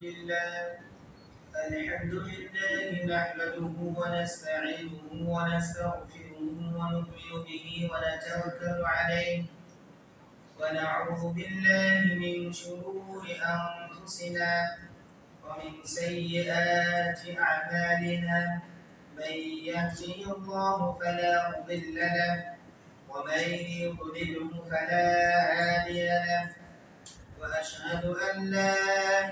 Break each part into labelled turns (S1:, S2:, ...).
S1: لله الحمد لله نحمده ونستعينه ونستغفره ونؤمن به ونتوكل عليه ونعوذ بالله من شرور أنفسنا ومن سيئات أعمالنا من يهده الله فلا مضل له ومن يضلله فلا هادي له وأشهد أن لا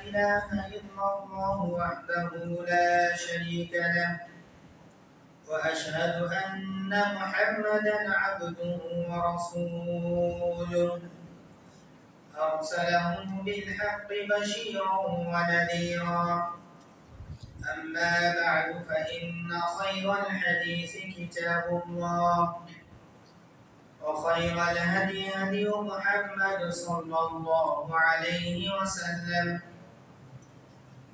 S1: إله إلا الله وحده لا شريك له وأشهد أن محمدا عبده ورسوله أرسله بالحق بشيرا ونذيرا أما بعد فإن خير الحديث كتاب الله وخير الهدي هدي محمد صلى الله عليه وسلم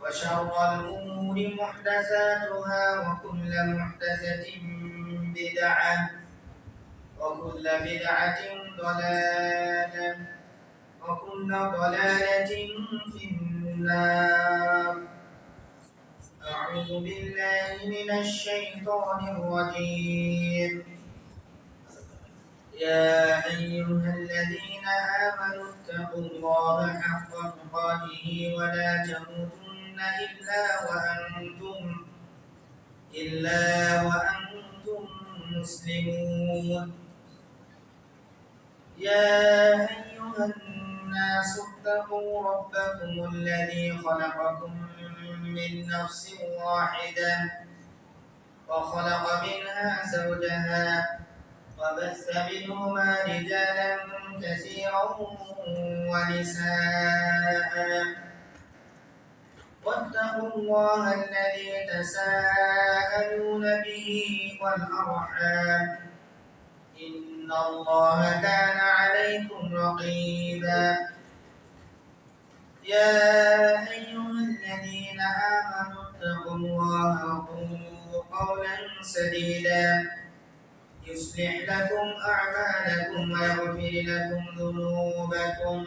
S1: وشر الأمور محدثاتها وكل محدثة بدعة وكل بدعة ضلالة وكل ضلالة في النار. أعوذ بالله من الشيطان الرجيم. يا أيها الذين آمنوا اتقوا الله حق تقاته ولا تموتن إلا وأنتم مسلمون. يا أيها الناس اتقوا ربكم الذي خلقكم من نفس واحدة وخلق منها زوجها وبث منهما رجالا كثيرا ونساء واتقوا الله الذي تساءلون به والأرحام إن الله كان عليكم رقيبا. يا أيها الذين آمنوا اتقوا الله وقولوا قولا سديدا يصلح لكم أعمالكم ويغفر لكم ذنوبكم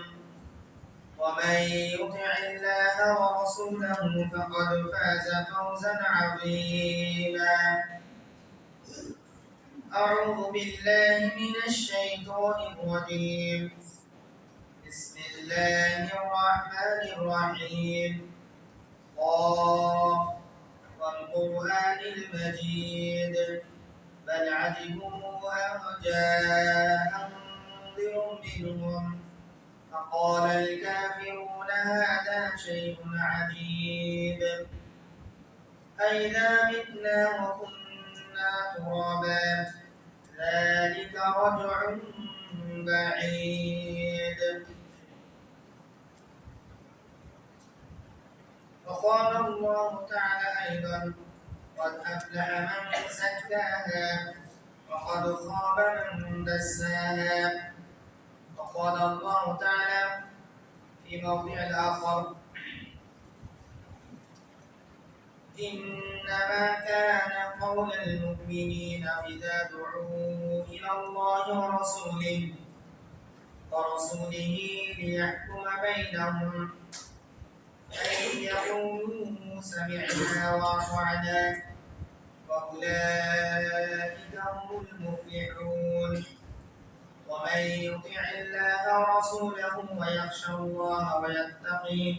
S1: ومن يطع الله ورسوله فقد فاز فوزا عظيما. أعوذ بالله من الشيطان الرجيم. بسم الله الرحمن الرحيم. قاف والقرآن المجيد بل عجبوا أن جاءهم منذر منهم فقال الكافرون هذا شيء عجيب أئذا متنا وكنا ترابا ذلك رجع بعيد. وقال الله تعالى أيضا قد أفلح من زكاها وقد خاب من دساها. وقال الله تعالى في موضع آخر إنما كان قول المؤمنين إذا دعوا إلى الله ورسوله ليحكم بينهم أن يقولوا سمعنا وأطعنا وأولئك هم المفلحون. ومن يطع الله ورسوله ويخشى الله ويتقيه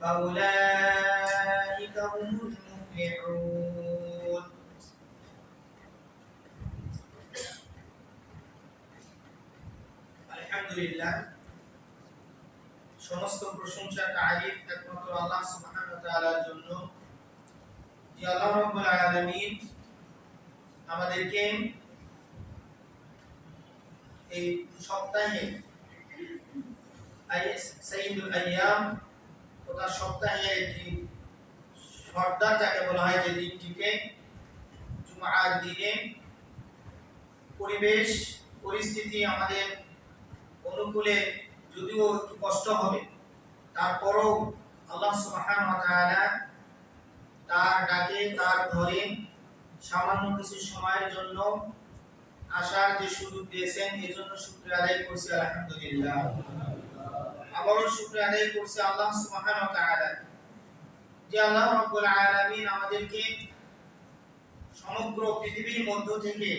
S1: فأولئك هم المفلحون. আলহামদুলিল্লাহ, সমস্ত প্রশংসা তারিফ একমাত্র আল্লাহ সুবহানাহু ওয়া তাআলার জন্য, যে আল্লাহ রাব্বুল আলামিন আমাদেরকে এই সপ্তাহে সাইয়্যিদুল আইয়াম তথা সপ্তাহে একটি সর্দার যাকে বলা হয় যে দিনটিকে জুমআর দিনে পরিবেশ পরিস্থিতি আমাদের অনুকূলে যদিও একটু কষ্ট হবে তারপরও আল্লাহ সুবহানাহু ওয়া তাআলা তার ডাকে তার ঘরে সামান্য কিছু সময়ের জন্য আসার যে সুযোগ দিয়েছেন এজন্য শুকরিয়া আদায় করছি আলহামদুলিল্লাহ। আবারও শুকরিয়া আদায় করছি আল্লাহ সুবহানাহু ওয়া তাআলা, যে আল্লাহ রাব্বুল আলামিন আমাদেরকে সমগ্র পৃথিবীর মধ্য থেকে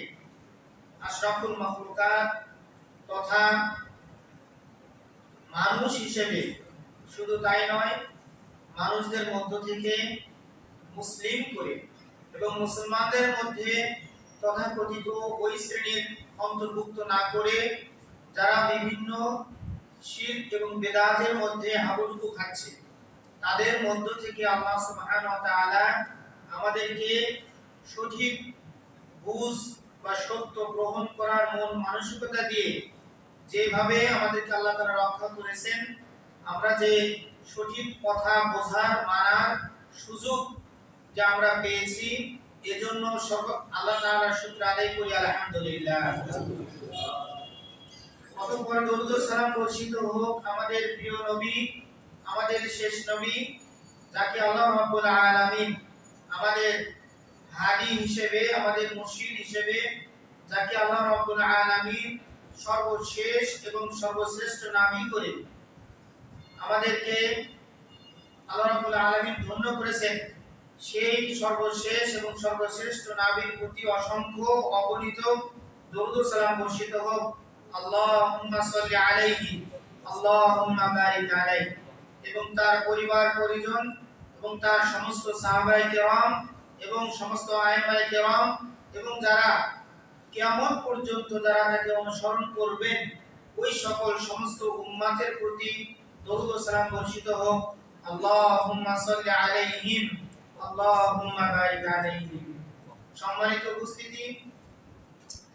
S1: আশরাফুল মাখলুকাত তথা মানুষ হিসেবে, শুধু তাই নয়, মানুষদের মধ্য থেকে মুসলিম করে এবং মুসলমানদের মধ্যে তথাকথিত ওই শ্রেণীর অন্তর্ভুক্ত না করে যারা বিভিন্ন শিরক এবং বেদাতের মধ্যে হাবুডুবু খাচ্ছে, তাদের মধ্য থেকে আল্লাহ সুবহানাহু ওয়া তাআলা আমাদেরকে সঠিক বুঝ বা সত্য গ্রহণ করার মন মানসিকতা দিয়ে যেভাবে আমাদেরকে আল্লাহ তাআলা রক্ষা করেছেন, আমরা যে সঠিক কথা বোঝার মানার সুযোগ যা আমরা পেয়েছি, এজন্য আল্লাহ তাআলার শুকর আদায় করি আলহামদুলিল্লাহ। অতঃপর দরুদ ও সালাম বর্ষিত হোক আমাদের প্রিয় নবী, আমাদের শেষ নবী, যাকে আল্লাহ রাব্বুল আলামিন আমাদের হাদি হিসেবে, আমাদের মুর্শিদ হিসেবে, যাকে আল্লাহ রাব্বুল আলামিন সর্বশেষ এবং সর্বশ্রেষ্ঠ নামই করে আমাদেরকে আল্লাহ রাব্বুল আলামিন ধন্য করেছেন, সেই সর্বশেষ এবং সর্বশ্রেষ্ঠ নবীর প্রতি অসংখ্য অগণিত দরুদ ও সালাম বর্ষিত হোক। আল্লাহুম্মা সাল্লি আলাইহি আল্লাহুম্মা বারিক আলাইহি, এবং তার পরিবার পরিজন এবং তার সমস্ত সাহাবায়ে কেরাম এবং সমস্ত আইমায়ে কেরাম এবং যারা কিয়ামত পর্যন্ত যারা তাকে অনুসরণ করবেন ওই সকল সমস্ত উম্মতের প্রতি দরুদ ও সালাম বর্ষিত হোক। আল্লাহুম্মা সাল্লি আলাইহিম আল্লাহুম্মা বারিক আলাইহিম। সম্মানিত উপস্থিতি,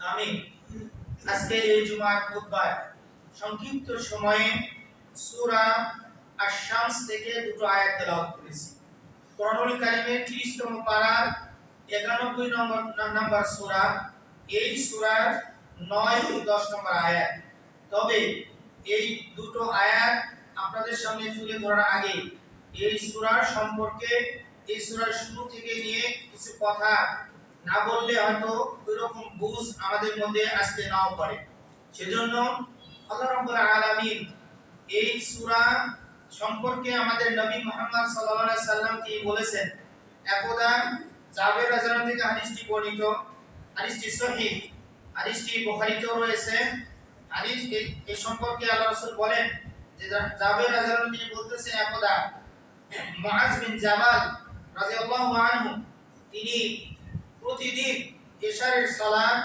S1: আমি আজকে এই জুমার খুতবায় সংক্ষিপ্ত সময়ে সূরা আশ-শামস থেকে দুটো আয়াত তেলাওয়াত করেছি। কোরআনুল কারীমের 30তম পারার 91 নম্বর সূরা, এই সূরার 9 এবং 10 নম্বর আয়াত। তবে এই দুটো আয়াত আপনাদের সামনে তুলে ধরার আগে এই সূরার সম্পর্কে, এই সূরার শুরু থেকে নিয়ে কিছু কথা না বললে হয়তো ওইরকম বুঝ আমাদের মধ্যে আসতে নাও পারে। সেজন্য আল্লাহ রাব্বুল আলামিন এই সূরা সম্পর্কে আমাদের নবী মুহাম্মদ সাল্লাল্লাহু আলাইহি সাল্লাম কি বলেছেন। একদা জাবের রাদিয়াল্লাহু থেকে হাদিসটি বর্ণিত, হাদিসটি সহিহ, হাদিসটি বুখারীতেও রয়েছে। হাদিস এই সম্পর্কে আল্লাহ রাসূল বলেন যে জাবের রাদিয়াল্লাহু তিনি বলতেছেন, একদা মুআজ বিন জাবাল রাদিয়াল্লাহু আনহু তিনি প্রতিদিন ইশারের সালাত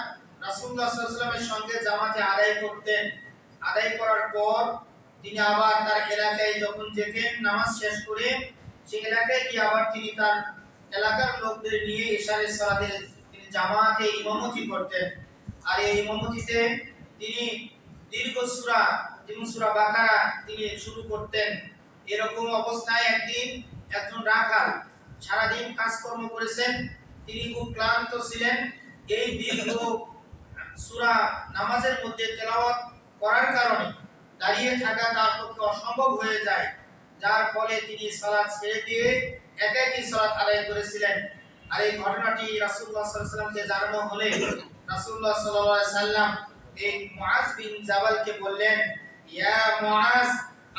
S1: রাসূলুল্লাহ সাল্লাল্লাহু আলাইহি ওয়াসাল্লামের সঙ্গে জামাতে আদায় করতেন। আদায় করার পর তিনি আবার তার এলাকায় যখন যেতেন নামাজ শেষ করে, সেই এলাকায় গিয়ে আবার তিনি তার এলাকার লোকদের নিয়ে ইশারের সালাতে তিনি জামাতে ইমামতি করতেন। আর এই ইমামতিতে তিনি দীর্ঘ সূরা, যেমন সূরা বাকারা তিনি শুরু করতেন। এরকম অবস্থায় একদিন একজন রাখাল সারাদিন কাজকর্ম করেছেন, তিনি খুব ক্লান্ত ছিলেন। এই দীর্ঘ সূরা নামাজের মধ্যে তেলাওয়াত করার কারণে দাঁড়িয়ে থাকা তার পক্ষে অসম্ভব হয়ে যায়, যার ফলে তিনি সালাত ছেড়ে দিয়ে একাকী সালাত আদায় করেছিলেন। আর এই ঘটনাটি রাসূলুল্লাহ সাল্লাল্লাহু আলাইহি ওয়াসাল্লামকে জানানো হলে রাসূলুল্লাহ সাল্লাল্লাহু আলাইহি ওয়াসাল্লাম এই মুআজ বিন জাবালকে বললেন, ইয়া মুআজ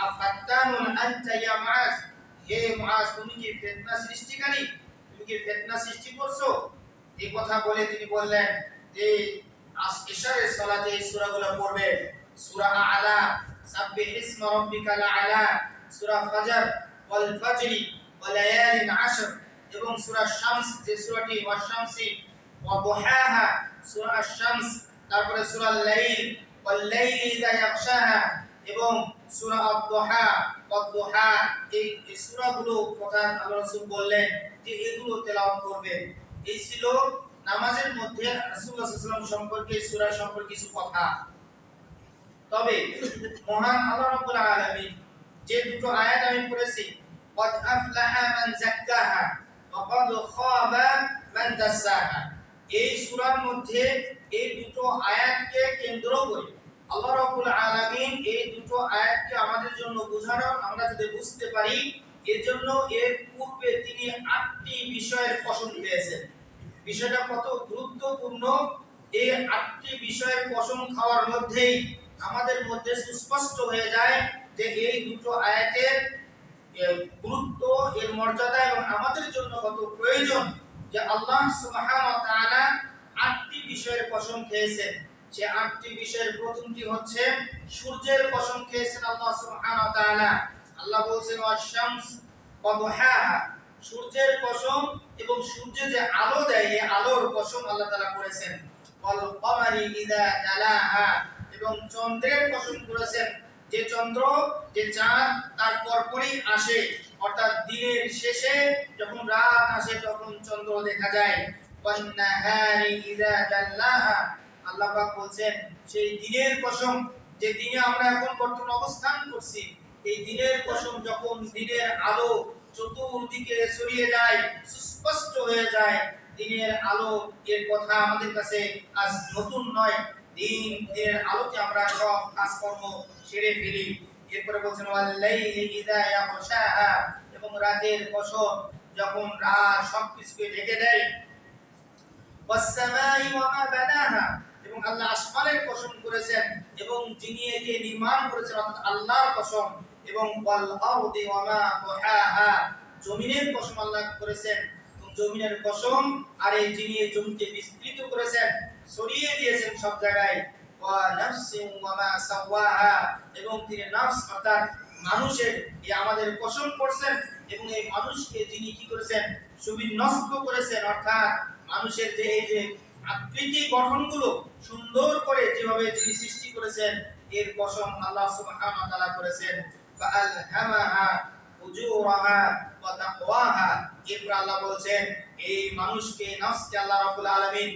S1: আফাত্তানুন আনতা ইয়া মুআজ, হে মুআজ তুমি কি ফিতনা সৃষ্টিকারী, তুমি কি ফিতনা সৃষ্টি করছো? এই কথা বলে তিনি বললেন যে ইশারের সালাতে এই সূরাগুলো পড়বে, সূরা আলা, সাব্বিহ ইসমা রাব্বিকাল আলা, সূরা ফাজর, ওয়াল ফাজরি ওয়া লায়ালিন আশর, এবং সূরা শামস যে সূরাটি ওয়াশ শামসি ওয়া দুহাহা, সূরা আশ-শামস, তারপরে সূরা লাইল ওয়াল লাইলি ইযা ইয়াগশাহা, এবং সূরা আদ-দুহা ওয়াদ দুহা। এই সূরাগুলো কথা আল্লাহ রাসূল বললেন যে এগুলো তেলাওয়াত করবে। এই ছিল নামাজের মধ্যে রাসূলুল্লাহ সাল্লাল্লাহু আলাইহি ওয়াসাল্লাম সম্পর্কে, সূরা সম্পর্কে কিছু কথা। তবে মহান আল্লাহ রাব্বুল আলামিন যে দুটো আয়াত আমি পড়েছি, ক্বাদ আফলাহা মান যাক্কাহা ওয়া ক্বাদ খাবা মান দাসাহা, এই সূরার মধ্যে এই দুটো আয়াতকে কেন্দ্র করে আল্লাহ রাব্বুল আলামিন এই দুটো আয়াতকে আমাদের জন্য বোঝানোর, আমরা যদি বুঝতে পারি, এজন্য এর পূর্বে তিনি 8টি বিষয়ের কসম খেয়েছেন। বিষয়টা কত গুরুত্বপূর্ণ, এই 8টি বিষয়ের কসম খাওয়ার মধ্যেই আমাদের মধ্যে সুস্পষ্ট হয়ে যায় যে এই দুটো আয়াতের গুরুত্ব, এর মর্যাদা এবং আমাদের জন্য কত প্রয়োজন, যে আল্লাহ সুবহানাহু ওয়া তাআলা 8টি বিষয়ের কসম খেয়েছেন। যে 8টি বিষয়ের প্রথমটি হচ্ছে সূর্যের কসম খেয়েছেন আল্লাহ সুবহানাহু ওয়া তাআলা। আল্লাহ বলেছেন ওয়াশ-শামস ওয়া দুহাহা, সূর্যের কসম এবং সূর্য যে আলো দেয় এই আলোর কসম আল্লাহ তাআলা করেছেন। ওয়াল কমারি ইযা তালাহা, এবং চন্দ্রের কসম করেছেন, যে চন্দ্র, যে চাঁদ তার পরপরই আসে, অর্থাৎ দিনের শেষে যখন রাত আসে তখন চন্দ্র দেখা যায়। ওয়ান নাহারি ইযা জাল্লাহা, আল্লাহ পাক বলেন সেই দিনের কসম, যে দিনে আমরা এখন বর্তমান অবস্থান করছি, এই দিনের কসম যখন দিনের আলো চতুর্দিকে ছড়িয়ে যায়, সুস্পষ্ট হয়ে যায়, দিনের আলো এর কথা আমাদের কাছে আজ নতুন নয়। দিনের আলোতে আমরা সব কাজকর্ম সেরে ফেলি। এরপরে বলছেন ওয়াল লাইলি ইযা ইয়াগশাহা, এবং রাতের কসম যখন রাত সবকিছুকে ঢেকে দেয়। ওয়াস সামাই ওয়া মা বানাহা, এবং আল্লাহ আসমানের কসম করেছেন এবং যিনি একে নির্মাণ করেছেন অর্থাৎ আল্লাহর কসম। এবং ওয়াল আরদি ওয়া মা তাহাহা, জমিনের কসম আল্লাহ করেছেন এবং জমিনের কসম, আর এই যিনি এই জমিকে বিস্তৃত করেছেন, ছড়িয়ে দিয়েছেন সব জায়গায়। ওয়া নাফসিন ওয়া মা সাওয়াহা, এবং তিনি নফস অর্থাৎ মানুষের এই আমাদের কসম করছেন এবং এই মানুষকে যিনি কি করেছেন, সুবিন্যস্ত করেছেন, অর্থাৎ মানুষের যে এই যে আকৃতি গঠনগুলো সুন্দর করে যেভাবে তিনি সৃষ্টি করেছেন এর কসম আল্লাহ সুবহানাহু ওয়া তাআলা করেছেন। ফাআলহামাহা ফুজুরাহা ওয়া তাকওয়াহা, এরপর আল্লাহ বলেছেন এই মানুষকে, নফসকে আল্লাহ রাব্বুল আলামিন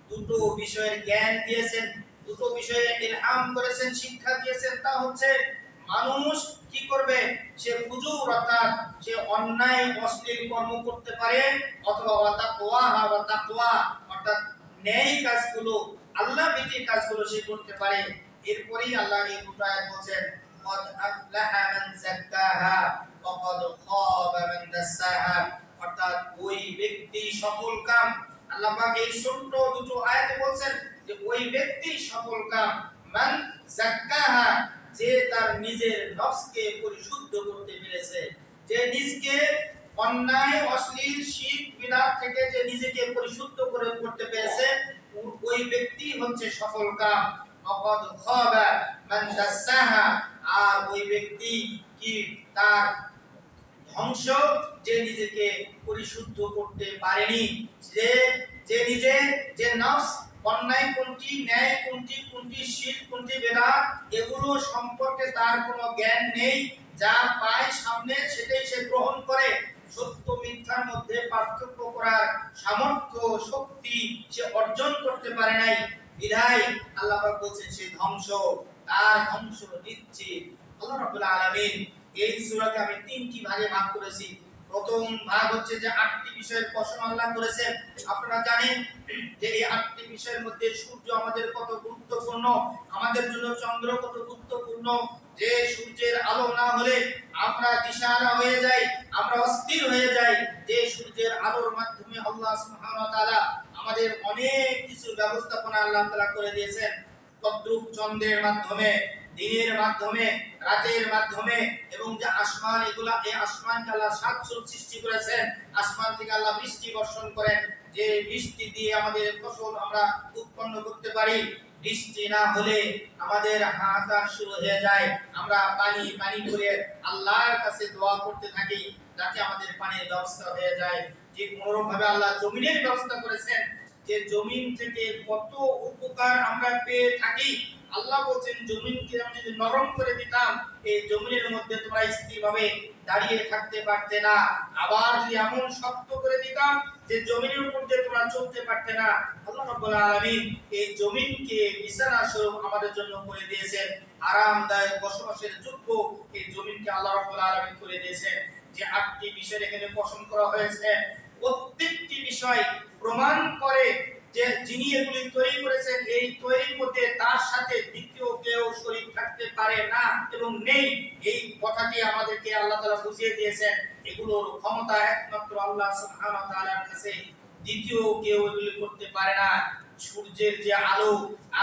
S1: দুটো বিষয়ের জ্ঞান দিয়েছেন, দুটো বিষয়ে ইলহাম করেছেন, শিক্ষা দিয়েছেন। তা হচ্ছে মানুষ কি করবে, সে ফুজুর অর্থাৎ সে অন্যায় অশ্লীল কর্ম করতে পারে, অথবা ওয়া তাকওয়াহা ওয়া তাকওয়া অর্থাৎ ন্যায় কাজগুলো, আল্লাহ ভীতির কাজগুলো সে করতে পারে। এরপরেই আল্লাহ এই দুটো আয়াত বলেছেন কদ আফলাহা মান যাক্কাহা ওয়া কদ খাবা মান দাসাহা, অর্থাৎ ওই ব্যক্তি সফল কাম। আল্লাহ পাক এই ছোট্ট দুটো আয়াতে বলেছেন যে ওই ব্যক্তি সফল কাম, মান যাক্কাহা, যে তার নিজের নফসকে পরিশুদ্ধ করতে পেরেছে, যে নিজকে অন্যায় অশ্লীল শিরক বিদআত থেকে যে নিজেকে পরিশুদ্ধ করে করতে পেরেছে, ওই ব্যক্তি হচ্ছে সফল কাম। ওয়াকাদ খাবা মান দাসাহা, আর ওই ব্যক্তি কি তার ধ্বংস, যে নিজেকে পরিশুদ্ধ করতে পারেনি, যে যে নিজে যে নফস অন্যায় কোনটি, ন্যায় কোনটি, কোনটি শিরক, কোনটি বিদআত, এগুলো সম্পর্কে তার কোনো জ্ঞান নেই, যা পায় সামনে সেটাই সে গ্রহণ করে, সত্য মিথ্যার মধ্যে পার্থক্য করার সামর্থ্য শক্তি সে অর্জন করতে পারে নাই, বিধায় আল্লাহ পাক বলেন সে ধ্বংস, তার ধ্বংস নিশ্চিত। আল্লাহ রাব্বুল আলামিন এই সূরাকে আমি তিনটি ভাগে ভাগ করেছি। প্রথম ভাগ হচ্ছে যে 8টি বিষয়ের কসম আল্লাহ করেছেন। আপনারা জানেন যে এই 8টি বিষয়ের মধ্যে সূর্য আমাদের কত গুরুত্বপূর্ণ, আমাদের জন্য চন্দ্র কত গুরুত্বপূর্ণ, যে সূর্যের আলো না হলে আমরা দিশাহারা হয়ে যাই, আমরা অস্থির হয়ে যাই। যে সূর্যের আলোর মাধ্যমে আল্লাহ সুবহানাহু ওয়া তাআলা আমাদের অনেক কিছু ব্যবস্থাপনা আল্লাহ তাআলা করে দিয়েছেন। তদ্রূপ চন্দ্রের মাধ্যমে, দিনের মাধ্যমে, রাতের মাধ্যমে, এবং যে আসমান, এগুলা এই আসমানকে আল্লাহ সাতচুল সৃষ্টি করেছেন। আসমান থেকে আল্লাহ বৃষ্টি বর্ষণ করেন, যে বৃষ্টি দিয়ে আমাদের ফসল আমরা উৎপন্ন করতে পারি। বৃষ্টি না হলে আমাদের হাহাকার শুরু হয়ে যায়, আমরা পানি পানি করে আল্লাহর কাছে দোয়া করতে থাকি যাতে আমাদের পানির ব্যবস্থা হয়ে যায়। ঠিক অনুরূপভাবে আল্লাহ জমিনের ব্যবস্থা করেছেন, যে জমিন থেকে কত উপকার আমরা পেয়ে থাকি। আল্লাহ বলেন জমিনকে আমি যদি নরম করে দিতাম, এই জমিনের মধ্যে তোমরা স্থিরভাবে দাঁড়িয়ে থাকতে পারতে না, আবার যদি এমন শক্ত করে দিতাম যে জমিনের উপর দিয়ে তোমরা চলতে পারতে না। আল্লাহ রাব্বুল আলামিন এই জমিনকে বিছানা স্বরূপ আমাদের জন্য করে দিয়েছেন, আরামদায়ক বসবাসের যোগ্য এই জমিনকে আল্লাহ রাব্বুল আলামিন করে দিয়েছেন। যে 8টি বিষয় এখানে পোষণ করা হয়েছে, প্রত্যেকটি বিষয় প্রমাণ করে যে যিনি এগুলি তৈরি করেছেন, এই তৈরির মধ্যে তার সাথে দ্বিতীয় কেউ শরীক থাকতে পারে না এবং নেই। এই কথাটি আমাদেরকে আল্লাহ তাআলা বুঝিয়ে দিয়েছেন। এগুলোর ক্ষমতা একমাত্র আল্লাহ সুবহানাহু ওয়া তাআলার কাছে, দ্বিতীয় কেউ এগুলি করতে পারে না। সূর্যের যে আলো,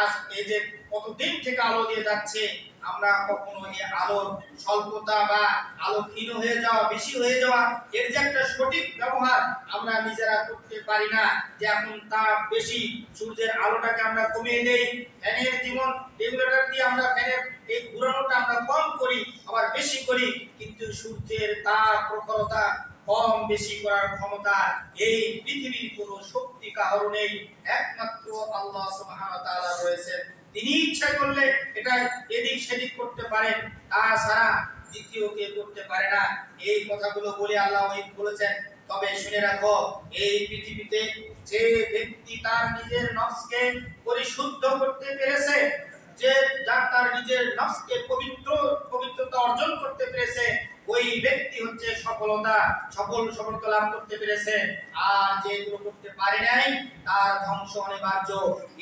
S1: আজ এই যে কতদিন থেকে আলো দিয়ে যাচ্ছে, আমরা কখনো এই আলোর স্বল্পতা বা আলো ক্ষীণ হয়ে যাওয়া, বেশি হয়ে যাওয়া, এর যে একটা সঠিক ব্যবহার আমরা নিজেরা করতে পারি না। যে এখন তাপ বেশি, সূর্যের আলোটাকে আমরা কমিয়ে দেই, ফ্যানের যেমন রেগুলেটর দিয়ে আমরা ফ্যানের এই ঘুরানোটা আমরা কম করি, আবার বেশি করি, কিন্তু সূর্যের তাপ প্রখরতা কম বেশি করার ক্ষমতা এই পৃথিবীর কোনো শক্তি কারো নেই, একমাত্র আল্লাহ সুবহানাহু ওয়া তাআলা রয়েছেন। তিনি ইচ্ছা করলে এটা এদিক সেদিক করতে পারেন, তাছাড়া দ্বিতীয় কেউ করতে পারে না। এই কথাগুলো বলে আল্লাহ বলেছেন, তবে শুনে রাখো, এই পৃথিবীতে যে ব্যক্তি তার নিজের নফসকে পরিশুদ্ধ করতে পেরেছে, যে যার তার নিজের নফসকে পবিত্রতা অর্জন করতে পেরেছে, ওই ব্যক্তি হচ্ছে সফলতা লাভ করতে পেরেছে। আর যে এগুলো করতে পারে নাই, তার ধ্বংস অনিবার্য।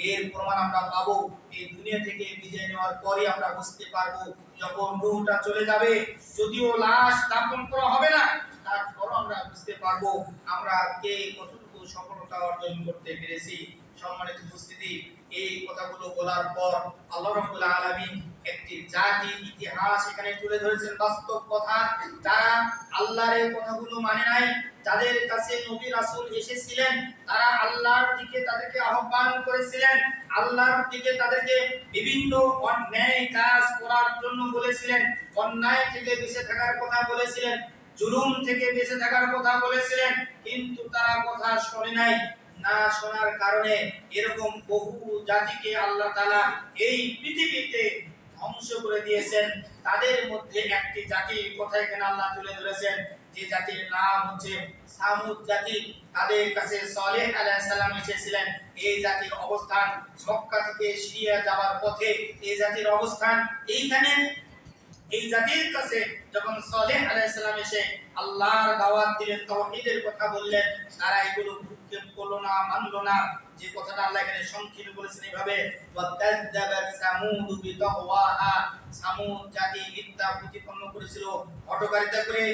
S1: এর প্রমাণ আমরা পাবো এই দুনিয়া থেকে বিদায় নেওয়ার পরে। আমরা বুঝতে পারবো যখন রূহটা চলে যাবে, যদিও লাশ দাফন করা হবে না, তারপরও আমরা বুঝতে পারবো আমরা কে কতটুকু সফলতা অর্জন করতে পেরেছি। সম্মানিত উপস্থিতি, এই কথাগুলো বলার পর আল্লাহ রাব্বুল আলামিন একটি জাতির ইতিহাস এখানে তুলে ধরেছেন, বাস্তব কথা। যারা আল্লাহর এই কথাগুলো মানে নাই, যাদের কাছে নবী রাসূল এসেছিলেন, তারা আল্লাহর দিকে তাদেরকে আহ্বান করেছিলেন, আল্লাহর দিকে তাদেরকে বিভিন্ন অন্যায় কাজ করার জন্য বলেছিলেন, অন্যায় থেকে বেঁচে থাকার কথা বলেছিলেন, জুলুম থেকে বেঁচে থাকার কথা বলেছিলেন, কিন্তু তারা কথা শোনে নাই। না শোনার কারণে এরকম বহু জাতিকে আল্লাহ তাআলা এই পৃথিবীতে ধ্বংস করে দিয়েছেন। তাদের মধ্যে একটি জাতির কথা এখানে আল্লাহ তুলে ধরেছেন, যে জাতির নাম হচ্ছে সামুদ জাতি। তাদের কাছে সালেহ আলাইহিস সালাম এসেছিলেন। এই জাতির অবস্থান মক্কা থেকে সিরিয়া যাওয়ার পথে, এই জাতির অবস্থান এইখানে। এই জাতির কাছে যখন সালেহ আলাইহিস সালাম এসে আল্লাহর দাওয়াত দিলেন, তাওহীদের কথা বললেন, তারা এগুলো ভ্রুক্ষেপ করলো না, মানলো না। যে কথাটা আল্লাহ এখানে সংক্ষেপে বলেছেন এইভাবে, ওয়াকাযযাবাত সামুদ বিতাওয়াহা, সামুদ জাতি মিথ্যা প্রতিপন্ন করেছিল, হঠকারিতা করে,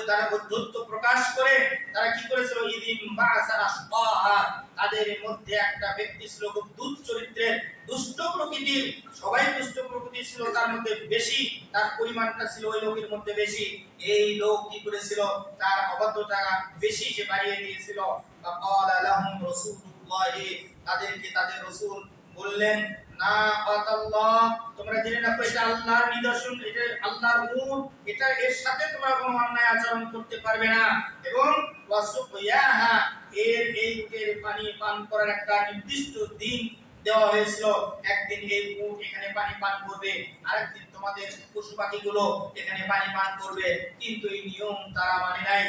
S1: তারা বৌদ্ধত্ব প্রকাশ করে তারা কি করেছিল, ইদিম বাসা আশকাহা, তাদের মধ্যে একটা ব্যক্তি ছিল খুব দুষ্ট চরিত্রের, দুষ্ট প্রকৃতির। সবাই দুষ্ট প্রকৃতির ছিল, তার মধ্যে বেশি, তার পরিমাণটা ছিল ওই লোকের মধ্যে বেশি। এই লোক কি করেছিল, তার অবাধ্যতা বেশি সে বাড়িয়ে দিয়েছিল। ফাকালা লাহুম রাসূলুল্লাহি, তাদেরকে তাদের রাসূল বললেন, না আতাল্লাহ, তোমরা জেনে রাখো এটা আল্লাহর নিদর্শন, এটা আল্লাহর নূর, এটা এর সাথে তোমরা কোনো অন্যায় আচরণ করতে পারবে না। এবং ওয়াসুকিয়াহা, এই উটের পানি পান করার একটা নির্দিষ্ট দিন দেওয়া হয়েছিল। একদিন এই উট এখানে পানি পান করবে, আরেকদিন তোমাদের পশু পাখিগুলো এখানে পানি পান করবে, কিন্তু এই নিয়ম তারা মানে নাই।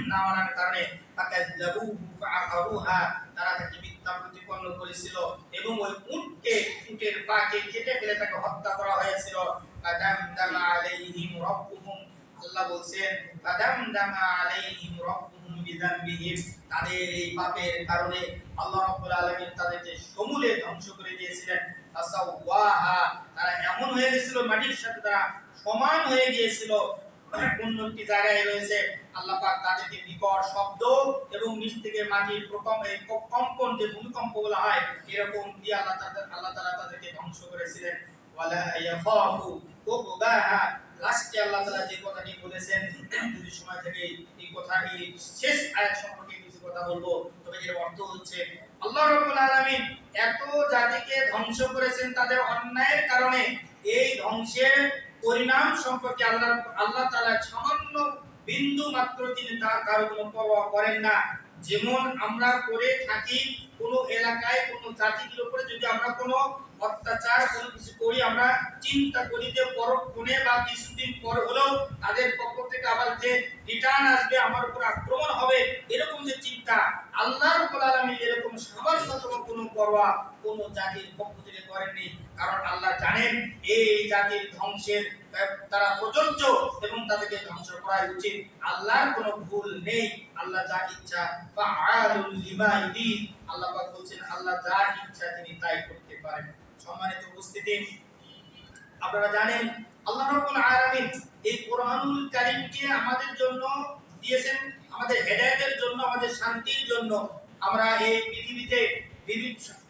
S1: না মানার কারণে ফাকাযযাবু ফাআকারুহা, তারা তাকে মিথ্যা প্রতিপন্ন করেছিল এবং ওই উটের পাকে কেটে ফেলে তাকে হত্যা করা হয়েছিল। ফাদামদামা আলাইহিম রাব্বুহুম, আল্লাহ বলছেন ফাদামদামা আলাইহিম রাব্বুহুম বিযামবিহিম, তাদের এই পাপের কারণে আল্লাহ রাব্বুল আলামিন তাদেরকে সমূলে ধ্বংস করে দিয়েছিলেন। ফাসাওয়াহা, তারা এমন হয়ে গিয়েছিল, মাটির সাথে তারা সমান হয়ে গিয়েছিল। অন্য একটি জায়গায় রয়েছে, আল্লাহ পাক তাদেরকে বিকট শব্দ এবং নিচ থেকে মাটির কম্পন, যে ভূমিকম্প বলা হয়, এরকম দিয়ে আল্লাহ তাআলা তাদেরকে ধ্বংস করেছিলেন। ওয়ালা ইয়াখাফু উকবাহা, লাস্টে আল্লাহ তাআলা যে কথাটি বলেছেন, যদি সময় থেকে এই কথা, এই শেষ আয়াত সম্পর্কে কিছু কথা বলবো, তবে এর অর্থ হচ্ছে আল্লাহ রাব্বুল আলামিন এত জাতিকে ধ্বংস করেছেন তাদের অন্যায়ের কারণে। এই ধ্বংসের পরিণাম সম্পর্কে আল্লাহ তাআলা সামান্য বিন্দু মাত্র তিনি তার কারো কোনো পরোয়া করেন না। যেমন আমরা করে থাকি কোনো এলাকায় কোনো জাতির উপরে যদি আমরা কোনো অত্যাচার কোনো কিছু করি, আমরা চিন্তা করি যে পরক্ষণে বা কিছুদিন পর হলেও তাদের পক্ষ থেকে আবার যে রিটার্ন আসবে, আমার উপর আক্রমণ হবে, এরকম যে চিন্তা, আল্লাহ রাব্বুল আলামিন এরকম সামান্যতম কোনো পরোয়া কোনো জাতির পক্ষ থেকে করেননি। কারণ আল্লাহ জানেন এই জাতির ধ্বংসের তারা প্রযোজ্য এবং তাদেরকে ধ্বংস করাই উচিত। আল্লাহর কোনো ভুল নেই, আল্লাহ যা ইচ্ছা ফাআলুল লিমা ইউরিদ, আল্লাহ পাক বলেন আল্লাহ যা ইচ্ছা তিনি তাই করতে পারেন। সম্মানিত উপস্থিতি, আপনারা জানেন আল্লাহ রাব্বুল আলামিন এই কোরআনুল কারীমকে আমাদের জন্য দিয়েছেন, আমাদের হেদায়েতের জন্য, আমাদের শান্তির জন্য। আমরা এই পৃথিবীতে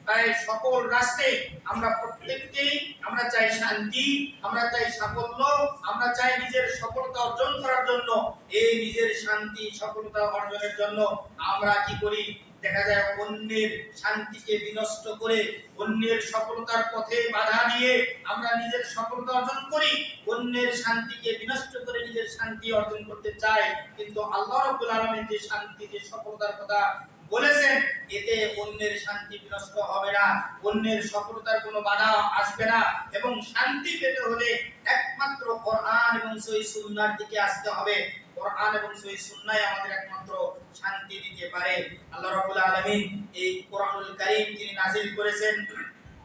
S1: তাই সকল রাষ্ট্রে আমরা প্রত্যেককেই আমরা চাই শান্তি, আমরা চাই সাফল্য, আমরা চাই নিজের সফলতা অর্জন করার জন্য। এই নিজের শান্তি সফলতা অর্জনের জন্য আমরা কি করি? দেখা যায় অন্যের শান্তিকে বিনষ্ট করে, অন্যের সফলতার পথে বাধা দিয়ে আমরা নিজের সফলতা অর্জন করি। অন্যের শান্তিকে বিনষ্ট করে নিজের শান্তি অর্জন করতে চাই। কিন্তু আল্লাহ রাব্বুল আলামিন যে শান্তি, যে সফলতার কথা বলেছেন, এতে অন্যের শান্তি বিনষ্ট হবে না, অন্যের সফলতার কোনো বাধা আসবে না। এবং শান্তি পেতে হলে একমাত্র কোরআন এবং সহিহ সুন্নাহর দিকে আসতে হবে। কোরআন এবং সহিহ সুন্নাহই আমাদের একমাত্র শান্তি দিতে পারে। আল্লাহ রাব্বুল আলামিন এই কোরআনুল কারীম তিনি নাযিল করেছেন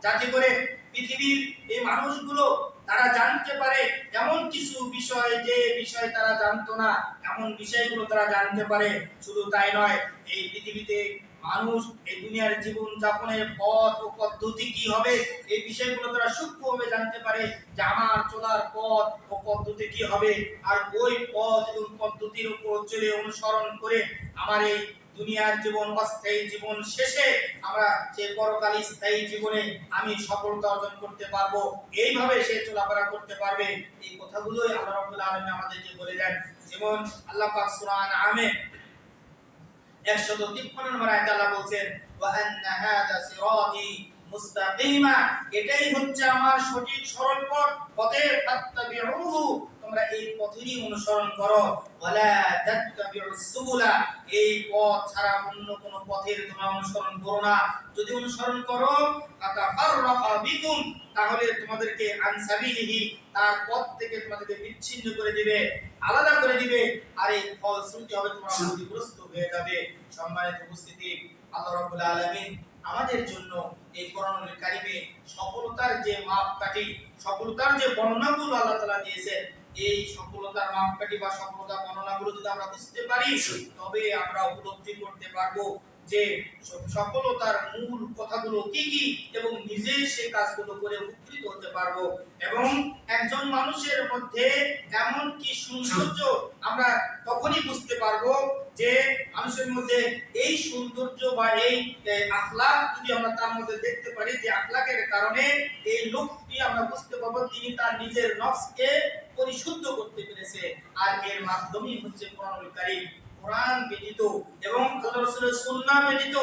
S1: যাতে করে পৃথিবীর এই মানুষগুলো তারা জানতে পারে এমন কিছু বিষয়, যে বিষয় তারা জানতো না, এমন বিষয়গুলো তারা জানতে পারে। শুধু তাই নয়, এই পৃথিবীতে মানুষ এই দুনিয়ার জীবন যাপনের পথ ও পদ্ধতি কি হবে, এই বিষয়গুলো তারা সূক্ষ্মভাবে জানতে পারে যে আমার চলার পথ ও পদ্ধতি কি হবে। আর ওই পথ এবং পদ্ধতির উপর চলে অনুসরণ করে আমার এই দুনিয়ার জীবন, অস্থায়ী জীবন শেষে আমরা যে পরকালীন স্থায়ী জীবনে আমি সফলতা অর্জন করতে পারবো, এইভাবে সে চলাফেরা করতে পারবে। এই কথাগুলোই আল্লাহ রাব্বুল আলামিন আমাদেরকে বলে দেন। যেমন আল্লাহ পাক সূরা আনআমে 153 নম্বর আয়াতে আল্লাহ বলেন, ওয়া আন্না হাযা সিরাতি মুস্তাকিমা, এটাই হচ্ছে আমার সঠিক সরল পথ, পথে ফাত্তাবিউহু, তোমরা এই পথেরই অনুসরণ করো। ওয়ালা তাত্তাবিউস সুবুলা, এই পথ ছাড়া অন্য কোন পথের তোমরা অনুসরণ করো না। যদি অনুসরণ করো ফাতাফাররাকা বিকুম, তাহলে তোমাদেরকে আনসাবিলিহি, তার পথ থেকে তোমাদেরকে বিচ্ছিন্ন করে দিবে, আলাদা করে দিবে। আর এই ফলশ্রুতি হবে তোমরা ক্ষতিগ্রস্ত হয়ে যাবে। সম্মানিত উপস্থিতি, আল্লাহ রাব্বুল আলামিন আমাদের জন্য এই কোরআনুল কারীমে সফলতার যে মাপকাঠি, সফলতার যে বর্ণনাগুলো আল্লাহ তাআলা দিয়েছেন, এই সফলতার মাপকাঠি বা সফলতা বর্ণনাগুলো যদি আমরা বুঝতে পারি, তবে আমরা উপলব্ধি করতে পারবো যে সফলতার মূল কথাগুলো কি কি, এবং নিজে সেই কাজগুলো করে উপকৃত হতে পারবো। এবং একজন মানুষের মধ্যে এমন কি সৌন্দর্য আমরা তখনই বুঝতে পারবো যে মানুষের মধ্যে এই সৌন্দর্য বা এই আখলাক যদি আমরা তার মধ্যে দেখতে পারি, যে আখলাকের কারণে এই লোকটি আমরা বুঝতে পারবো তিনি তার নিজের নফসকে পরিশুদ্ধ করতে পেরেছে। আর এর মাধ্যমেই হচ্ছে কোরআনুল কারীম। কোরআন ব্যতীত এবং আল্লাহর রাসূলের সুন্নাহ ব্যতীত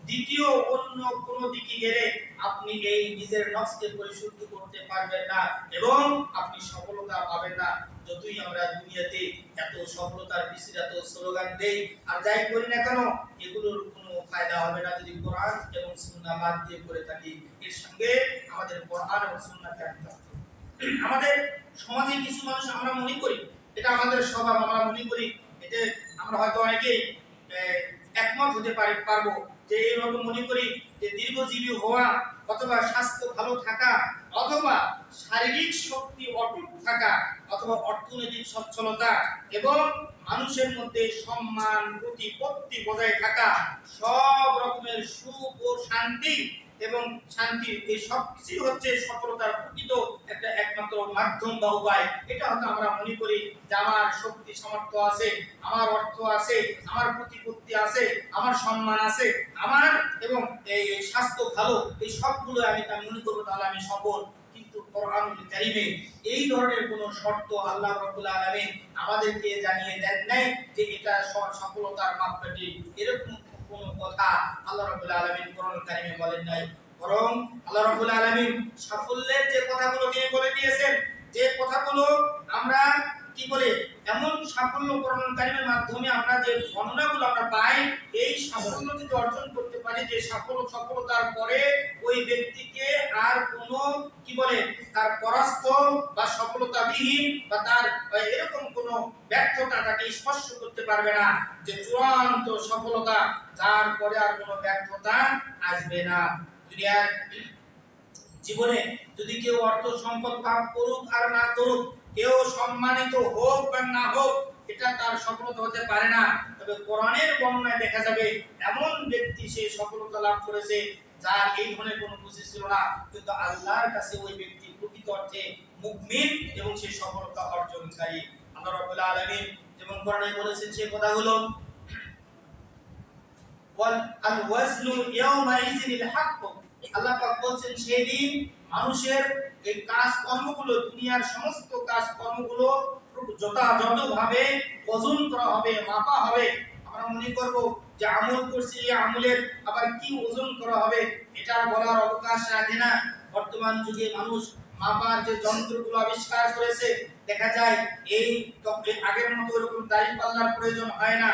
S1: দ্বিতীয় অন্য কোন দিকে গেলে আপনি এই নিজের নফসকে পরিশুদ্ধ করতে পারবেন না এবং আপনি সফলতা পাবেন না। যতই আমরা দুনিয়াতে এত সফলতার পিছনে এত স্লোগান দেই আর যাই করি না কেন, এগুলোর কোনো ফায়দা হবে না যদি কোরআন এবং সুন্নাহ বাদ দিয়ে করে থাকি। এর সঙ্গে আমাদের কোরআন এবং সুন্নাহকে আনতে হবে। আমাদের সমাজে কিছু মানুষ আমরা মনে করি, এটা আমাদের স্বভাব, আমরা মনে করি এতে আমরা হয়তো অনেকেই একমত হতে পারবো যে এইভাবে মনে করি যে দীর্ঘজীবী হওয়া অথবা স্বাস্থ্য ভালো থাকা অথবা শারীরিক শক্তি অটুট থাকা অথবা অর্থনৈতিক সচ্ছলতা এবং মানুষের মধ্যে সম্মান প্রতিপত্তি বজায় থাকা, সব রকমের সুখ ও শান্তি এবং শান্তি, এই সব কিছুই হচ্ছে সফলতার প্রকৃত একটা একমাত্র মাধ্যম বা উপায়। এটা হয়তো আমরা মনে করি যে আমার শক্তি সামর্থ্য আছে, আমার অর্থ আছে, আমার প্রতিপত্তি আছে, আমার সম্মান আছে, আমার এবং এই স্বাস্থ্য ভালো, এই সবগুলো আমি তা মনে করবো তাহলে আমি সফল। কিন্তু কোরআনুল কারীমে এই ধরনের কোনো শর্ত আল্লাহ রাব্বুল আলামিন আমাদেরকে জানিয়ে দেন নাই যে এটা সফলতার মাপকাঠি, এরকম কোন কথা আল্লাহ রাব্বুল আলামিন কোরআনুল কারীমে বলেন নাই। বরং আল্লাহ রাব্বুল আলামিন সাফল্যের যে কথাগুলো তিনি বলে দিয়েছেন, যে কথাগুলো আমরা কি বলে এমন সাফল্য কোরআনুল কারীমের মাধ্যমে আমরা যে বর্ণনাগুলো আমরা পাই, এই সাফল্য যদি অর্জন করতে পারি, যে সফলতার পরে ওই ব্যক্তিকে আর কোনো কি বলে তার পরাস্ত বা সফলতাবিহীন বা তার এরকম কোনো ব্যর্থতা তাকে স্পর্শ করতে পারবে না, যে চূড়ান্ত সফলতা যার পরে আর কোনো ব্যর্থতা আসবে না। দুনিয়ার জীবনে যদি কেউ অর্থ সম্পদ লাভ করুক আর না করুক, কেউ সম্মানিত হোক বা না হোক, এটা তার সফলতা হতে পারে না। তবে কোরআনের বর্ণনায় দেখা যাবে এমন ব্যক্তি সে সফলতা লাভ করেছে যার এই ধরনের কোনো খুশি ছিল না, কিন্তু আল্লাহর কাছে ওই ব্যক্তি প্রকৃত অর্থে মুমিন এবং সে সফলতা অর্জনকারী। আল্লাহ রাব্বুল আলামিন যেমন কোরআনে বলেছেন সেই কথাগুলো, ওয়াল ওয়াজনু ইয়াউমা ইযিল হক, আল্লাহ পাক বলছেন সেদিন মানুষের এই কাজ কর্মগুলো, দুনিয়ার সমস্ত কাজ কর্মগুলো যথাযথভাবে ওজন করা হবে, মাপা হবে। আমরা মনে করব যে আমল করছি, এই আমলের আবার কি ওজন করা হবে, এটা বলার অবকাশ রাখে না। বর্তমান যুগে মানুষ মাপার যে যন্ত্রগুলো আবিষ্কার করেছে, দেখা যায় এই আগের মতো এরকম দাড়ি পাল্লার প্রয়োজন হয় না।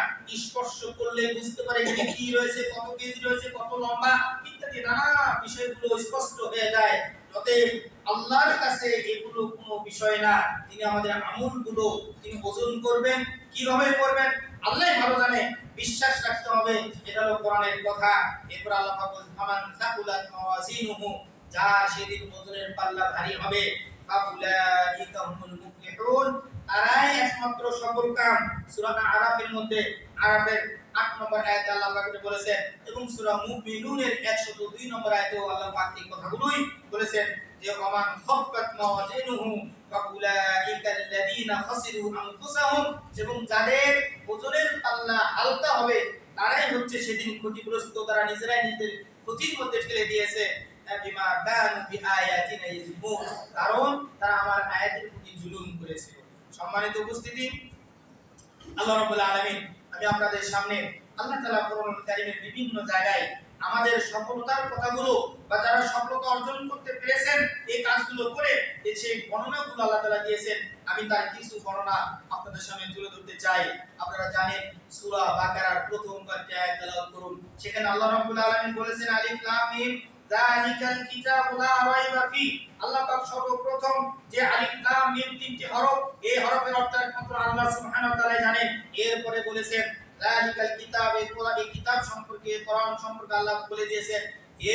S1: স্পর্শ করলে বুঝতে পারে এখানে কি রয়েছে, কত কেজি রয়েছে, কত লম্বা ইত্যাদি নানা বিষয়গুলো স্পষ্ট হয়ে যায়। অতএব আল্লাহর কাছে এগুলো কোনো বিষয় না। তিনি আমাদের আমলগুলো তিনি ওজন করবেন, কিভাবে করবেন আল্লাহই ভালো জানে। বিশ্বাস রাখতে হবে, এটা হলো কোরআনের কথা। এরপর আল্লাহ পাক বলেন ফামান সাকুলাত মাওয়াজিনুহু, যার সেদিন ওজনের পাল্লা ভারী হবে, ফাউলাইকা হুমুল মুফলিহুন, তারাই একমাত্র সফলকাম। সূরা আরাফের মধ্যে, আরাফের ৮ নম্বর আয়াতে আল্লাহ পাক বলেছেন, এবং সূরা মুমিনুনের ১০২ নম্বর আয়াতেও আল্লাহ পাক এই কথাগুলোই বলেছেন যে ওমান খাফফাত মাওয়াজিনুহু ফাউলাইকা আল্লাযীনা খাসিরু আনফুসাহুম, এবং যাদের ওজনের পাল্লা হালকা হবে তারাই হচ্ছে সেদিন ক্ষতিগ্রস্ত, তারা নিজেরাই নিজেদের ক্ষতির মধ্যে ঠেলে দিয়েছে। বিমা কানু বিআয়াতিনা ইয়াজলিমুন, কারণ তারা আমার আয়াতের প্রতি জুলুম করেছিল। সম্মানিত উপস্থিতি, আল্লাহ রাব্বুল আলামিন আমি আপনাদের সামনে আল্লাহ তাআলা কোরআনুল কারীমের বিভিন্ন জায়গায় আমাদের সফলতার কথাগুলো বা যারা সফলতা অর্জন করতে পেরেছেন এই কাজগুলো করে সেই বর্ণনাগুলো আল্লাহ তাআলা দিয়েছেন। আমি তার কিছু বর্ণনা আপনাদের সামনে তুলে ধরতে চাই। আপনারা জানেন সূরা বাকারার প্রথম কয়েকটি আয়াত তেলাওয়াত করুন। সেখানে আল্লাহ রাব্বুল আলামিন বলেছেন আলিফ লাম মিম যালিকাল কিতাবু লা রাইবা ফি। আল্লাহ পাক সর্বপ্রথম যে আলিফ লাম মিম তিনটি হরফ, এই হরফের অর্থ একমাত্র আল্লাহ সুবহানাহু ওয়া তাআলা জানেন। এরপরে বলেছেন যালিকাল কিতাব, এই কোরআন, এই কিতাব সম্পর্কে, কোরআন সম্পর্কে আল্লাহ বলে দিয়েছেন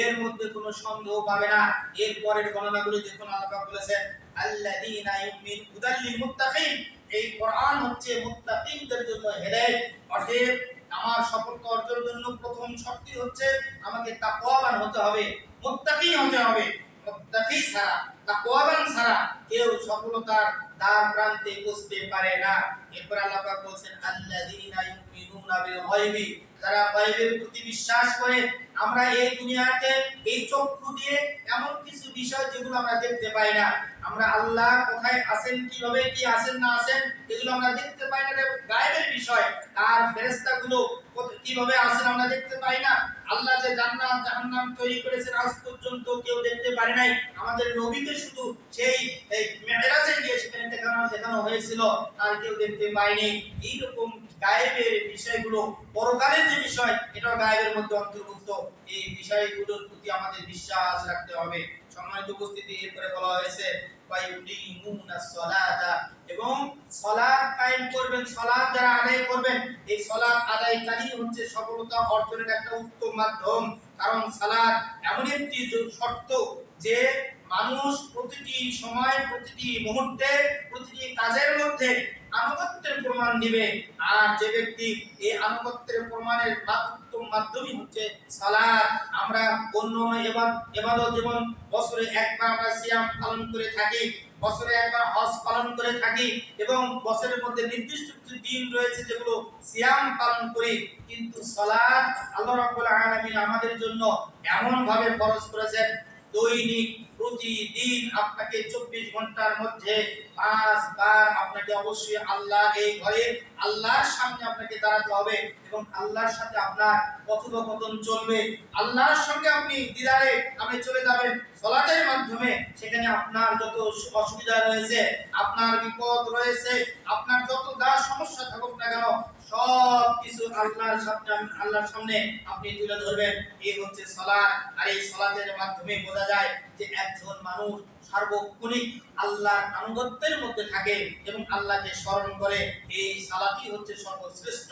S1: এর মধ্যে কোনো সন্দেহ পাবে না। এর পরের গণনাগুলো দেখুন, আল্লাহ পাক বলেছেন আল্লাযীনা ইউমিনু হুদাল লিল মুত্তাকিন, এই কোরআন হচ্ছে মুত্তাকিনদের জন্য হেদায়েত। অতএব আমার সফলতা অর্জনের জন্য প্রথম শর্তই হচ্ছে আমাকে তাকওয়াবান হতে হবে, মুত্তাকি হতে হবে। মুত্তাকি ছাড়া, তাকওয়াবান ছাড়া কেউ সফলতার দ্বার প্রান্তে পৌঁছতে পারে না। এরপর আল্লাহ পাক বলেন আল্লাযীনা ইউমিনুনা বিল গায়বি, যারা গায়বের প্রতি বিশ্বাস করে। আমরা এই দুনিয়াতে এই চক্ষু দিয়ে এমন কিছু বিষয় যেগুলো আমরা দেখতে পাই না, আমরা আল্লাহ কোথায় আছেন, কিভাবে কি আছেন না আছেন এগুলো আমরা দেখতে পাই না, এটা গায়বের বিষয়। আর ফেরেশতাগুলো কিভাবে আছেন আমরা দেখতে পাই না। আল্লাহ যে জান্নাত জাহান্নাম তৈরি করেছেন আজ পর্যন্ত কেউ দেখতে পারে নাই। আমাদের নবীকে শুধু সেই মেরাজে গিয়ে সেখানে দেখানো হয়েছিল, আর কেউ দেখতে পায়নি। এইরকম গায়েবের বিষয়গুলো, পরকালের যে বিষয়, এটাও গায়েবের মধ্যে অন্তর্ভুক্ত। এই বিষয়গুলোর প্রতি আমাদের বিশ্বাস রাখতে হবে। সম্মানিত উপস্থিতি, এরপরে বলা হয়েছে ওয়ায়ুকিমুনাস সালাতা, এবং সালাত কায়েম করবেন, সালাত যারা আদায় করবেন, এই সালাত আদায়কারী হচ্ছে সফলতা অর্জনের একটা উত্তম মাধ্যম। কারণ সালাত এমন একটি শর্ত যে মানুষ প্রতিটি সময়, প্রতিটি মুহূর্তে, প্রতিটি কাজের মধ্যে আনুগত্যের প্রমাণ দিবে। আর যে ব্যক্তি এই আনুগত্যের প্রমাণের উত্তম মাধ্যমই হচ্ছে সালাত। আমরা অন্য ইবাদত, যেমন বছরে একবার আমরা সিয়াম পালন করে থাকি, বছরে একবার হজ পালন করে থাকি, এবং বছরের মধ্যে নির্দিষ্ট কিছু দিন রয়েছে যেগুলো সিয়াম পালন করি, কিন্তু সালাত আল্লাহ রাব্বুল আলামিন আমাদের জন্য এমন ভাবে ফরজ করেছেন দৈনিক প্রতিদিন আপনাকে 24 ঘন্টার মধ্যে 5 বার আপনাকে অবশ্যই আল্লাহ এই ঘরে আল্লাহর সামনে আপনাকে দাঁড়াতে হবে, এবং আল্লাহর সাথে আপনার কথোপকথন চলবে। আল্লাহর সঙ্গে আপনি দিদারে আপনি চলে যাবেন সালাতের মাধ্যমে। সেখানে আপনার যত অসুবিধা রয়েছে, আপনার বিপদ রয়েছে, আপনার যত যা সমস্যা থাকুক না কেন, সব কিছু আল্লাহর সামনে আপনি তুলে ধরবেন। এই হচ্ছে সালাত। আর এই সালাতের মাধ্যমে বোঝা যায় যে একজন মানুষ সার্বক্ষণিক আল্লাহর আনুগত্যের মধ্যে থাকে এবং আল্লাহকে স্মরণ করে। এই সালাতই হচ্ছে সর্বশ্রেষ্ঠ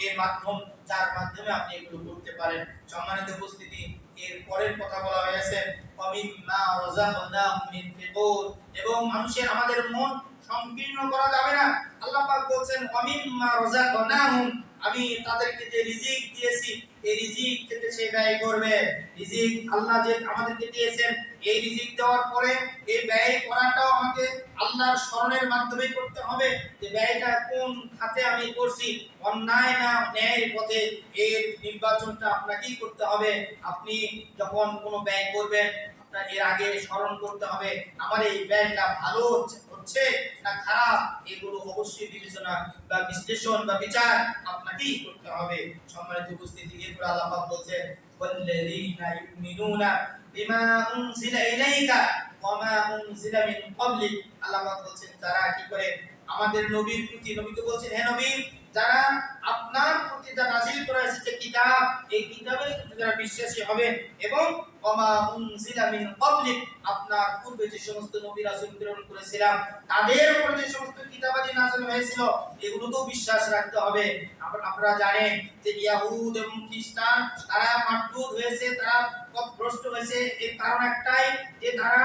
S1: এর মাধ্যম, যার মাধ্যমে আপনি এগুলো করতে পারেন। সম্মানিত উপস্থিতি, এর পরের কথা বলা হয়েছে ওয়ামিম্মা রাযাকনাহুম ইউনফিকুন, এবং মানুষের আমাদের মন সংকীর্ণ করা যাবে না। আল্লাহ পাক বলেন ওয়ামিম্মা রাযাকনাহুম, আমি তাদেরকে যে রিজিক দিয়েছি এই রিজিক থেকে সে ব্যয় করবে। রিজিক আল্লাহ যে আমাদেরকে দিয়েছেন, এই রিজিক দেওয়ার পরে এই ব্যয় করাটাও আমাকে আল্লাহর স্মরণের মাধ্যমে করতে হবে যে ব্যয়টা কোন খাতে আমি করছি, অন্যায় না ন্যায়ের পথে, এর নির্বাচনটা আপনাকেই করতে হবে। আপনি যখন কোনো ব্যয় করবেন আপনার এর আগে স্মরণ করতে হবে আমার এই ব্যয়টা ভালো হচ্ছে না খারাপ, এগুলো অবশ্যই বিবেচনা বা বিশ্লেষণ বা বিচার আপনাকেই করতে হবে। সম্মানিত উপস্থিতি, এরপর আল্লাহ পাক বলেন ওয়াল্লাযীনা ইউমিনুনা বিমা উনজিলা ইলাইকা ওয়া মা উনজিলা মিন ক্বাবলিক। আল্লাহ পাক বলেন যারা কি করে আমাদের নবীর প্রতি, নবীকে বলছেন হে নবী, যারা আপনার প্রতি যা নাযিল করা হয়েছে যে কিতাব, এই কিতাবের প্রতি যারা বিশ্বাসী হবে এবং ওমা উনজিলা মিন ক্বাবলিক, আপনার পূর্বে যে সমস্ত নবী রাসূল প্রেরণ করেছিলাম তাদের উপর যে সমস্ত কিতাবাদি নাযিল হয়েছিল এগুলোতেও বিশ্বাস রাখতে হবে। আপনারা জানেন যে ইহুদ এবং খ্রিস্টান তারা মারদুদ হয়েছে, তারা পথভ্রষ্ট হয়েছে, এর কারণ একটাই যে তারা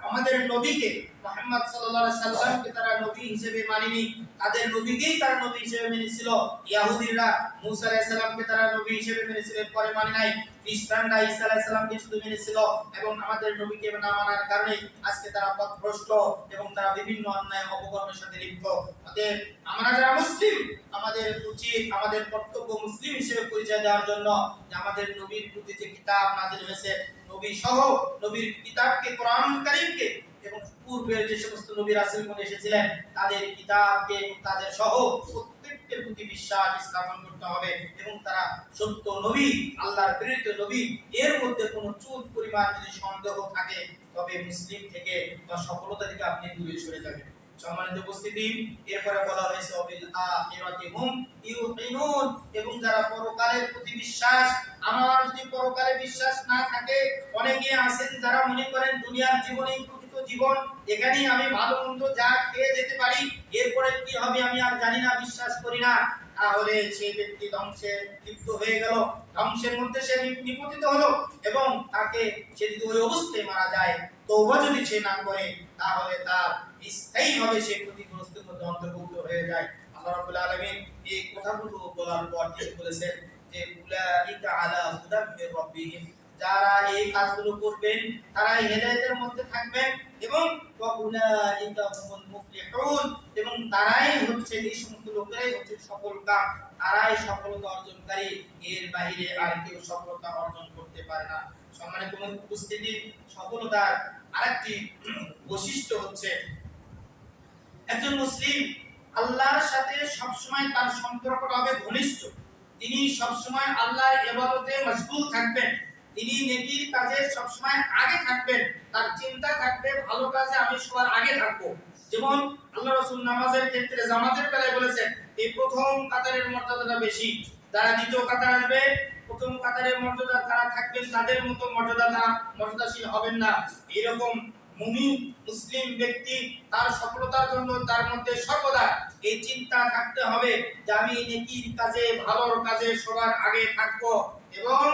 S1: আমাদের নবীকে মুহাম্মদ সাল্লাল্লাহু আলাইহি সাল্লামকে তারা নবী হিসেবে মানেনি, তাদের নবীকেই তারা নবী হিসেবে মেনেছিল। ইহুদিরা মুসা আলাইহিস সালামকে তারা নবী হিসেবে মেনেছিল, পরে মানে নাই। খ্রিস্টানরা ঈসা আলাইহিস সালামকে শুধু মেনেছিল এবং আমাদের নবীকে না মানার কারণে আজকে তারা পথভ্রষ্ট এবং তারা বিভিন্ন অন্যায় অপকর্মের সাথে লিপ্ত। অতএব আমরা যারা মুসলিম আমাদের উচিত, আমাদের কর্তব্য মুসলিম হিসেবে পরিচয় দেওয়ার জন্য যে আমাদের নবীর প্রতি যে কিতাব নাযিল হয়েছে, নবী সহ নবীর কিতাবকে, কোরআন কারীমকে এবং পূর্বের যে সমস্ত নবী রাসূলগণ এসেছিলেন তাদের কিতাবকে তাদের সহ প্রত্যেকটির প্রতি বিশ্বাস স্থাপন করতে হবে এবং তারা সত্য নবী, আল্লাহর প্রেরিত নবী, এর মধ্যে কোনো চুল পরিমাণ যদি সন্দেহ থাকে তবে মুসলিম থেকে বা সফলতা থেকে আপনি দূরে সরে যাবেন। সম্মানিত উপস্থিতি, এরপরে বলা হয়েছে অবিল আখিরাতি হুম ইউকিনুন, এবং যারা পরকালের প্রতি বিশ্বাস। আমার যদি পরকালে বিশ্বাস না থাকে, অনেকে আছেন যারা মনে করেন দুনিয়ার জীবনেই প্রকৃত জীবন, এখানেই আমি ভালো মন্দ যা খেয়ে যেতে পারি, এরপরে কি হবে আমি আর জানি না, বিশ্বাস করি না, তাহলে সেই ব্যক্তি ধ্বংসে লিপ্ত হয়ে গেল, ধ্বংসের মধ্যে সে নিপতিত হলো এবং তাকে সে যদি ওই অবস্থায় মারা যায়, তওবা যদি সে না করে তাহলে তার স্থায়ীভাবে সে ক্ষতিগ্রস্তের মধ্যে অন্তর্ভুক্ত হয়ে যায়। আল্লাহ রাব্বুল আলামিন এই কথাগুলো বলার পর তিনি বলেছেন যে উলাইকা আলা হুদাম মির রাব্বিহিম, যারা এই কাজগুলো করবেন তারা হেদায়েতের মধ্যে থাকবেন এবং ওয়া উলাইকা হুমুল মুফলিহুন, এবং তারাই হচ্ছে, এই সমস্ত লোকেরাই হচ্ছে সফলকাম, তারাই সফলতা অর্জনকারী, এর বাইরে আর কেউ সফলতা অর্জন করতে পারে না। সম্মানিত উপস্থিতি, সফলতার আরেকটি বৈশিষ্ট্য হচ্ছে একজন মুসলিম আল্লাহর সাথে সবসময় তার সম্পর্কটা হবে ঘনিষ্ঠ, তিনি সবসময় আল্লাহর ইবাদতে মশগুল থাকবেন, তিনি নেকির কাজে সবসময় আগে থাকবেন, তার চিন্তা থাকবে ভালো কাজে আমি সবার আগে থাকবো। যেমন আল্লাহ রাসূল নামাজের ক্ষেত্রে জামাতের বেলায় বলেছেন এই প্রথম কাতারের মর্যাদাটা বেশি, যারা দ্বিতীয় কাতার আসবে প্রথম কাতারের মর্যাদা তারা থাকবেন, তাদের মতো মর্যাদাশীল হবেন না। এরকম মুমিন মুসলিম ব্যক্তি তার সফলতার জন্য তার মধ্যে সর্বদা এই চিন্তা থাকতে হবে যে আমি নেকির কাজে, ভালোর কাজে সবার আগে থাকব এবং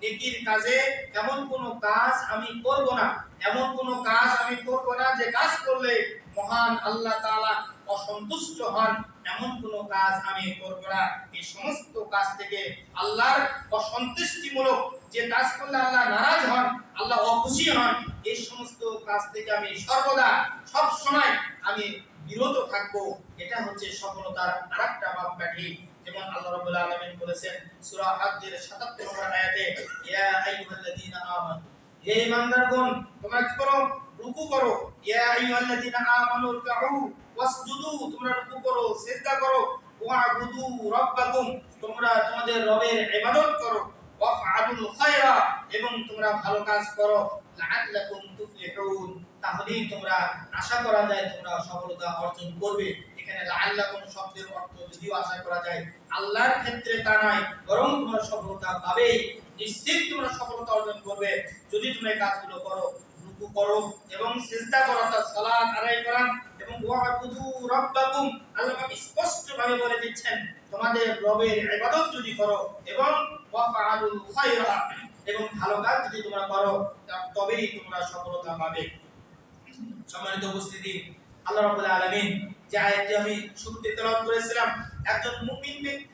S1: নেকির কাজে এমন কোনো কাজ আমি করব না, এমন কোনো কাজ আমি করব না যে কাজ করলে মহান আল্লাহ তাআলা অসন্তুষ্ট হন, এমন কোনো কাজ আমি করব না। এই সমস্ত কাজ থেকে আল্লাহর অসন্তুষ্টিমূলক যে কাজ করলে আল্লাহ নারাজ হন, আল্লাহ অখুশি হন, এই সমস্ত কাজ থেকে আমি সর্বদা সব সময় আমি বিরত থাকব। এটা হচ্ছে সফলতার আরেকটা মাপকাঠি। যেমন আল্লাহ রাব্বুল আলামিন বলেছেন সূরা হাজ্জের ৭৭ নম্বর আয়াতে, ইয়া আইয়ুহাল্লাযীনা আমানু, হে ঈমানদারগণ তোমরা কি করো, রুকু করো, ইয়া আইয়ুহাল্লাযীনা আমানু রুকউ ওয়াসজুদু, তোমরা রুকু করো, সিজদা করো, ওয়া'বুদু রাব্বাকুম, তোমরা তোমাদের রবের ইবাদত করো, ওয়াফআলুল খায়রা, এবং তোমরা ভালো কাজ করো, লাআল্লাকুম তুফলিহুন, তাহলেই তোমরা আশা করা যায় তোমরা সফলতা অর্জন করবে। এখানে লাআল্লাকুম শব্দের অর্থ যদিও আশা করা যায়, আল্লাহর ক্ষেত্রে তা নয়, বরং তোমরা সফলতা পাবে, নিশ্চিত তোমরা সফলতা অর্জন করবে যদি তোমরা এই কাজগুলো করো, রুকু করো এবং সিজদা করো, অর্থাৎ সালাত আদায় করা, এবং ওয়া'বুদু রাব্বাকুম, আল্লাহ পাক স্পষ্টভাবে বলে দিচ্ছেন তোমাদের রবের ইবাদত যদি করো এবং ওয়াফআলুল খায়রা, এবং ভালো কাজ যদি তোমরা করো তবেই তোমরা সফলতা পাবে। সম্মানিত উপস্থিতি, আল্লাহ রাব্বুল আলামিন যে আয়াতটি আমি শুরুতে তেলাওয়াত করেছিলাম, একজন মুমিন ব্যক্তি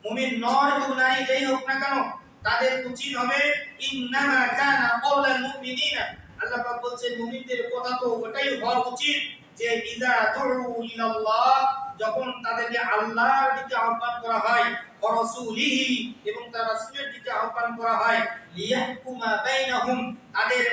S1: মুমিন নর এবং নারী যেই হোক না কেন তাদের উচিত হবে ইন্নামা কানা কওলাল মুমিনিনা, আল্লাহ পাক বলছেন মুমিনদের কথা তো ওটাই হওয়া উচিত যে ইযা দুউ ইলাল্লাহ, যখন তাদেরকে আল্লাহর দিকে আহ্বান করা হয়, ওয়া রাসূলিহি এবং তার রাসূলের দিকে আহ্বান করা হয়, লিয়াহকুমা বাইনাহুম তাদের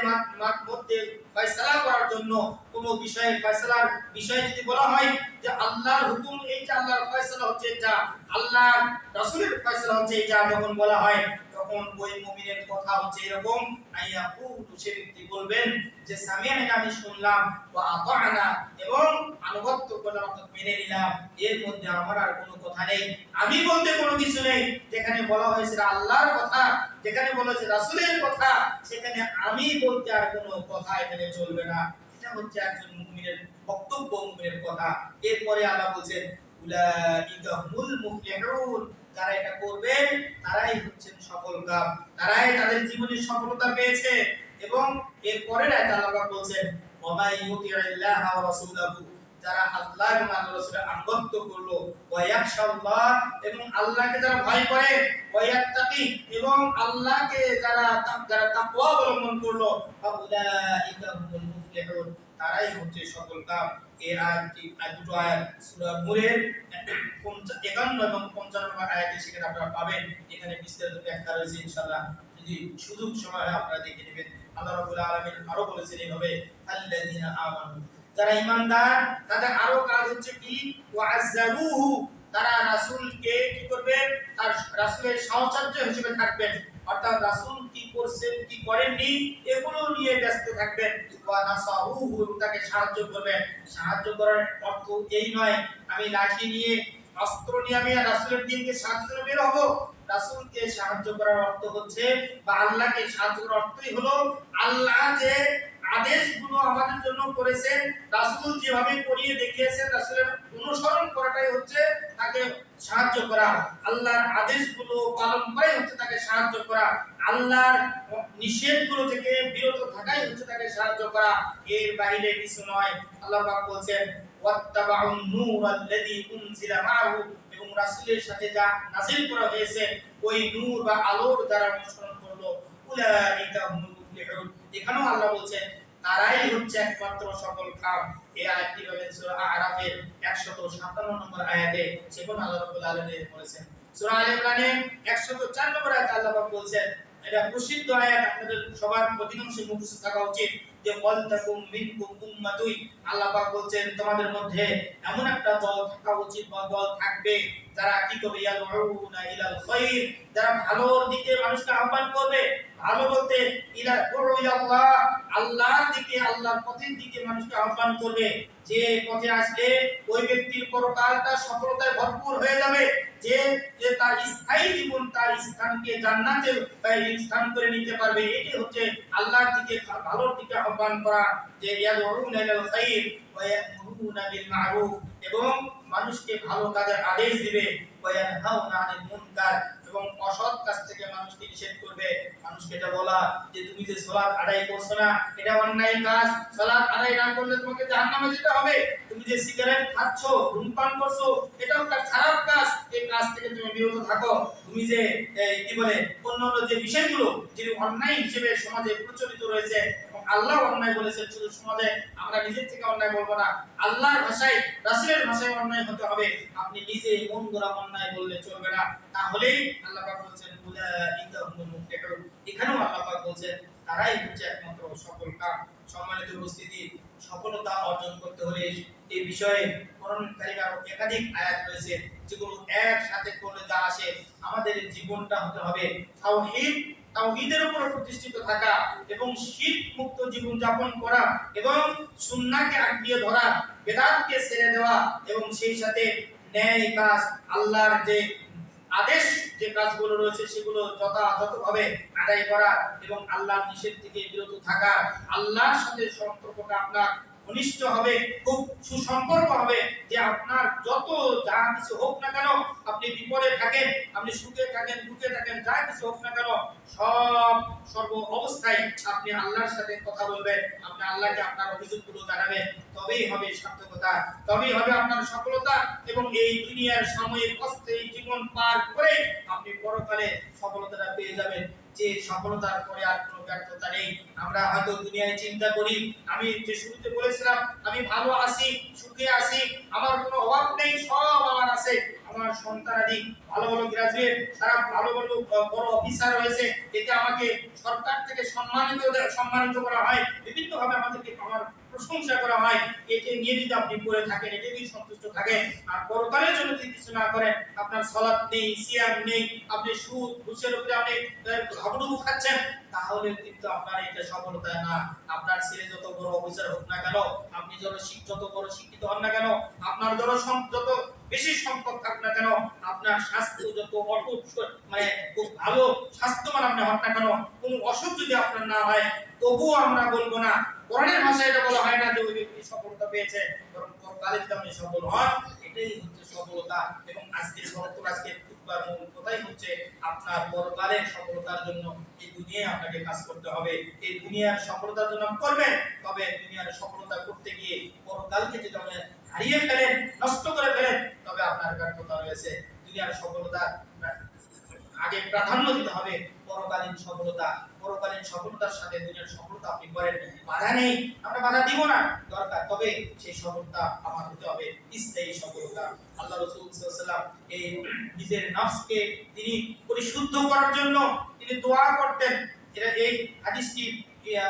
S1: মধ্যে ফয়সালা করার জন্য, কোন বিষয়ে ফয়সালার বিষয় যদি বলা হয় যে আল্লাহর হুকুম এইটা, আল্লাহর ফয়সালা হচ্ছে এটা, আল্লাহর রাসূলের ফয়সালা হচ্ছে এটা, যখন বলা হয় তখন ওই মুমিনের কথা হচ্ছে এরকম, আইয়াকুলু সে ব্যক্তি বলবেন যে সামি'না আমি শুনলাম, ওয়া আতা'না এবং আনুগত্য করলাম অর্থাৎ মেনে নিলাম, এর মধ্যে আমার আর কোনো কথা নেই, আমি বলতে কোনো কিছু নেই। যেখানে বলা হয়েছে আল্লাহর কথা, যেখানে বলা হয়েছে রাসূলের কথা, সেখানে আমি বলতে আর কোনো কথা এখানে চলবে না। এটা হচ্ছে একজন মুমিনের বক্তব্য, মুমিনের কথা। এরপরে আল্লাহ বলেন উলাইকা হুমুল মুফলিহুন, যারা এটা করবে তারাই হচ্ছেন সফলকাম, তারাই তাদের জীবনে সফলতা পেয়েছে। এবং এরপরের আয়াতে আল্লাহ বলেন ওয়া ইউতি'ইল্লাহ ওয়া রাসূলাহু, যারা আল্লাহ এবং আল্লাহর রাসূলের আনুগত্য করলো, ওয়া ইয়াখশাল্লাহ এবং আল্লাহকে যারা ভয় করে, ওয়া ইয়াত্তাকি এবং আল্লাহকে যারা তাকওয়া অবলম্বন করলো, ফাউলাইকা হুমুল মুফলিহুন, তারাই হচ্ছে সফলকাম। এই আয়াতটি দুটো আয়াত সূরা নূরের 51 এবং 55 নম্বর আয়াতে সেখানে আপনারা পাবেন। এখানে বিস্তারিত ব্যাখ্যা রয়েছে, ইনশাআল্লাহ যদি সুযোগ সময় হয় আপনারা দেখে নেবেন। আল্লাহ রাব্বুল আলামিন আরো বলেছেন এইভাবে, আল্লাযীনা আমানু, যারা ঈমানদার তাদের আরো কাজ হচ্ছে কি, ওয়া'আজ্জারুহু, তারা রাসূলকে কি করবে, তার রাসূলের সহচর্য হিসেবে থাকবেন, অর্থাৎ রাসূল কি করছেন কি করেননি এগুলো নিয়ে ব্যস্ত থাকবেন, ওয়া নাসারুহু, তাকে সাহায্য করবেন। সাহায্য করার অর্থ এই নয় আমি লাঠি নিয়ে অস্ত্র নিয়ে আমি রাসূলের দিনকে সাহায্য করে বের হব। রাসূলকে সাহায্য করার অর্থ হচ্ছে বা আল্লাহকে সাহায্য করার অর্থই হলো আল্লাহ যে আদেশগুলো আমাদের জন্য করেছেন, রাসূল যেভাবে করিয়ে দেখিয়েছেন, রাসূলের অনুসরণ করাটাই হচ্ছে তাকে সাহায্য করা। আল্লাহর আদেশগুলো পালন করাই হচ্ছে তাকে সাহায্য করা। আল্লাহর নিষেধগুলো থেকে বিরত থাকাই হচ্ছে তাকে সাহায্য করা। এর বাইরে কিছু নয়। আল্লাহ পাক বলেন ওয়াত্তাবাউন নূরাল্লাযী উনজিলা মাআহু, এবং রাসূলের সাথে যা নাযিল করা হয়েছে ওই নূর বা আলোর দ্বারা অনুসরণ করলো, উলাইকা হুমুল মুফলিহুন। এখানেও আল্লাহ বলেন তারাই হচ্ছে একমাত্র সফলকাম। এই আয়াতটি পাবেন সূরা আরাফের 157 নম্বর আয়াতে, সেখানে আল্লাহ রাব্বুল আলামিন বলেছেন। সূরা আলে ইমরানের 104 নম্বর আয়াতে আল্লাহ পাক বলেন, এটা প্রসিদ্ধ আয়াত, আপনাদের সবার অধিকাংশ মুখস্থ থাকা উচিত, যে ওয়ালতাকুম মিনকুম উম্মাতুন, আল্লাহ পাক বলেন তোমাদের মধ্যে এমন একটা দল থাকা উচিত বা দল থাকবে যারা কি করবে, ইয়াদউনা ইলাল খায়র, যারা ভালোর দিকে মানুষকে আহ্বান করবে। ভালো বলতে ইলাল্লাহ, আল্লাহর দিকে, আল্লাহর পথের দিকে মানুষকে আহ্বান করবে। যে পথে আসলে ওই ব্যক্তির পরকালটা সফলতায় ভরপুর হয়ে যাবে, যে তার স্থায়ী জীবন, তার স্থানকে জান্নাতে স্থান করে নিতে পারবে। এটি হচ্ছে আল্লাহর দিকে, ভালোর দিকে আহ্বান করা, যে ইয়াদউনা ইলাল খায়র ওয়া ইয়া'মুরুনা বিল মা'রুফ, এবং মানুষকে ভালো কাজের আদেশ দিবে, ওয়া ইয়ানহাউনা আনিল মুনকার, এবং অসৎ কাজ থেকে মানুষকে নিষেধ করবে। মানুষকে এটা বলা যে তুমি যে সালাত আদায় করছো না এটা অন্যায় কাজ, সালাত আদায় না করলে তোমাকে জাহান্নামে যেতে হবে, তুমি যে সিগারেট খাচ্ছো, ধূমপান করছো এটাও একটা খারাপ কাজ, এই কাজ থেকে তুমি বিরত থাকো। তুমি যে কি বলে অন্যান্য যে বিষয়গুলো যেগুলো অন্যায় হিসেবে সমাজে প্রচলিত রয়েছে, এবং আল্লাহ অন্যায় বলেছেন, শুধু সমাজে আমরা নিজের থেকে অন্যায় বলবো না, আল্লাহর ভাষায় রাসূলের ভাষায় অন্যায় হতে হবে। আপনি নিজে মন গড়া অন্যায় বললে চলবে না, তাহলেই আল্লাহ পাক বলেন উলাইকা হুমুল মুফলিহুন। এখানেও আল্লাহ পাক বলেন তারাই হচ্ছে একমাত্র সফলকাম। সম্মানিত উপস্থিতি, সফলতা অর্জন করতে হলে এই বিষয়ে কোরআনকারীর আরো একাধিক আয়াত রয়েছে, যেগুলো একসাথে করলে যা আসে, আমাদের জীবনটা হতে হবে তাওহীদ, তাওহীদের উপর প্রতিষ্ঠিত থাকা এবং শিরক মুক্ত জীবন যাপন করা, এবং সুন্নাহকে আঁকড়িয়ে ধরা, বেদাতকে ছেড়ে দেওয়া, এবং সেই সাথে ন্যায় কাজ, আল্লাহর যে আদেশ যে কাজগুলো রয়েছে সেগুলো যথাযথভাবে আদায় করা, এবং আল্লাহর নিষেধ থেকে বিরত থাকা। আল্লাহর সাথে সম্পর্কটা আপনার ঘনিষ্ঠ হবে, খুব সুসম্পর্ক হবে, যে আপনার যত যা কিছু হোক না কেন, আপনি বিপদে থাকেন, আপনি সুখে থাকেন, দুঃখে থাকেন, যা কিছু হোক না কেন, সর্ব অবস্থায় আপনি আল্লাহর সাথে কথা বলবেন, আপনি আল্লাহকে আপনার অভিযোগগুলো জানাবেন, তবেই হবে সার্থকতা, তবেই হবে আপনার সফলতা। এবং এই দুনিয়ার সাময়িক অস্থায়ী জীবন পার করে আপনি পরকালে সফলতাটা পেয়ে যাবেন, যে সফলতার পরে আর কোনো ব্যর্থতা নেই। আমরা হয়তো দুনিয়ায় চিন্তা করি, আমি যে শুরুতে বলেছিলাম আমি ভালো আছি, সুখে আছি, আমার কোনো অভাব নেই, সব আমার আছে, আমার সন্তানাদি ভালো ভালো গ্রাজুয়েট, তারা ভালো ভালো বড় অফিসার হয়েছে, এতে আমাকে সরকার থেকে সম্মানিত করা হয়, বিভিন্ন ভাবে আমাদেরকে আমার প্রশংসা করা হয়, এতে নিয়ে যদি আপনি পড়ে থাকেন, এতে যদি সন্তুষ্ট থাকেন, আর পরকালের জন্য যদি কিছু না করেন, আপনার সালাত নেই, সিয়াম নেই, আপনি সুদ ঘুষের উপরে আপনি হাবুডুবু খাচ্ছেন, তাহলে কিন্তু আপনার এটা সফলতা না। আপনার ছেলে যত বড় অফিসার হোক না কেন, আপনি যত বড় শিক্ষিত হন না কেন, আপনার যত বেশি সম্পদ থাক না কেন, আপনার স্বাস্থ্য যত অটুট মানে খুব ভালো স্বাস্থ্যবান আপনি হন না কেন, কোন অসুখ যদি আপনার না হয়, তবুও আমরা বলবো না, কোরআনের ভাষায় এটা বলা হয় না যে ওই ব্যক্তি সফলতা পেয়েছে, বরং পরকালে যদি আপনি সফল হন, এটাই হচ্ছে সফলতা। এবং আজকের খুতবার মূল কথাই হচ্ছে আপনার পরকালের সফলতার জন্য এই দুনিয়ায় আপনাকে কাজ করতে হবে। এই দুনিয়ার সফলতার জন্য করবেন, তবে দুনিয়ার সফলতা করতে গিয়ে পরকালকে যদি আপনি হারিয়ে ফেলেন, নষ্ট করে ফেলেন, তবে আপনার ব্যর্থতা রয়েছে। দুনিয়ার সফলতা আগে প্রাধান্য দিতে হবে পরকালীন সফলতা। পরকালীন সফলতার সাথে দুনিয়ার সফলতা আপনি করেন, বাধা নেই, আমরা বাধা দিব না, দরকার, তবে সেই সফলতা আমার হতে হবে স্থায়ী সফলতা। আল্লাহ রাসূল সাল্লাল্লাহু আলাইহি ওয়াসাল্লাম এই নিজের নফসকে তিনি পরিশুদ্ধ করার জন্য তিনি দোয়া করতেন। এই হাদিসটি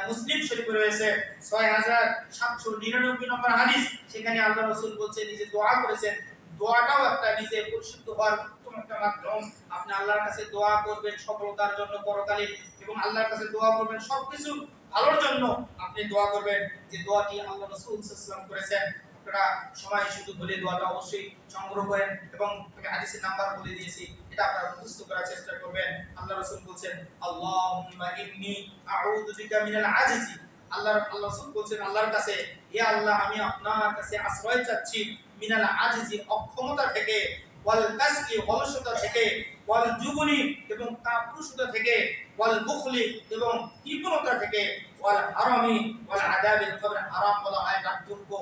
S1: মুসলিম শরীফে রয়েছে 6799 নম্বর হাদিস। সেখানে আল্লাহ রাসূল বলছেন, নিজে দোয়া করেছেন, দোয়াটাও একটা নিজে পরিশুদ্ধ হওয়ার উত্তম একটা মাধ্যম। আপনি আল্লাহর কাছে দোয়া করবেন সফলতার জন্য পরকালে, এবং আল্লাহর কাছে দোয়া করবেন সবকিছু ভালোর জন্য। আপনি দোয়া করবেন যে দোয়াটি আল্লাহ রাসূল সাল্লাল্লাহু আলাইহি ওয়াসাল্লাম করেছেন। আপনারা সময় সুযোগ হলে দোয়াটা অবশ্যই সংগ্রহ করেন, এবং হাদিসের নাম্বার বলে দিয়েছি, এটা আপনারা মুখস্থ করার চেষ্টা করবেন। আল্লাহ রাসূল বলেছেন, আল্লাহুম্মা ইন্নী আউযু বিকা মিনাল আজজি। আল্লাহ রাসূল বলেছেন আল্লাহর কাছে, হে আল্লাহ, আমি আপনার কাছে আশ্রয় চাচ্ছি মিনাল আজজি, অক্ষমতা থেকে, ওয়াল কাসলি, অলসতা থেকে, ওয়াল জুবনি, এবং কাপুরুষতা থেকে, ওয়াল বুখলি, এবং কৃপণতা থেকে, ওয়াল হারামি, ওয়াল আযাবিল কবর, হারাম বলা হয় দারিদ্র্য,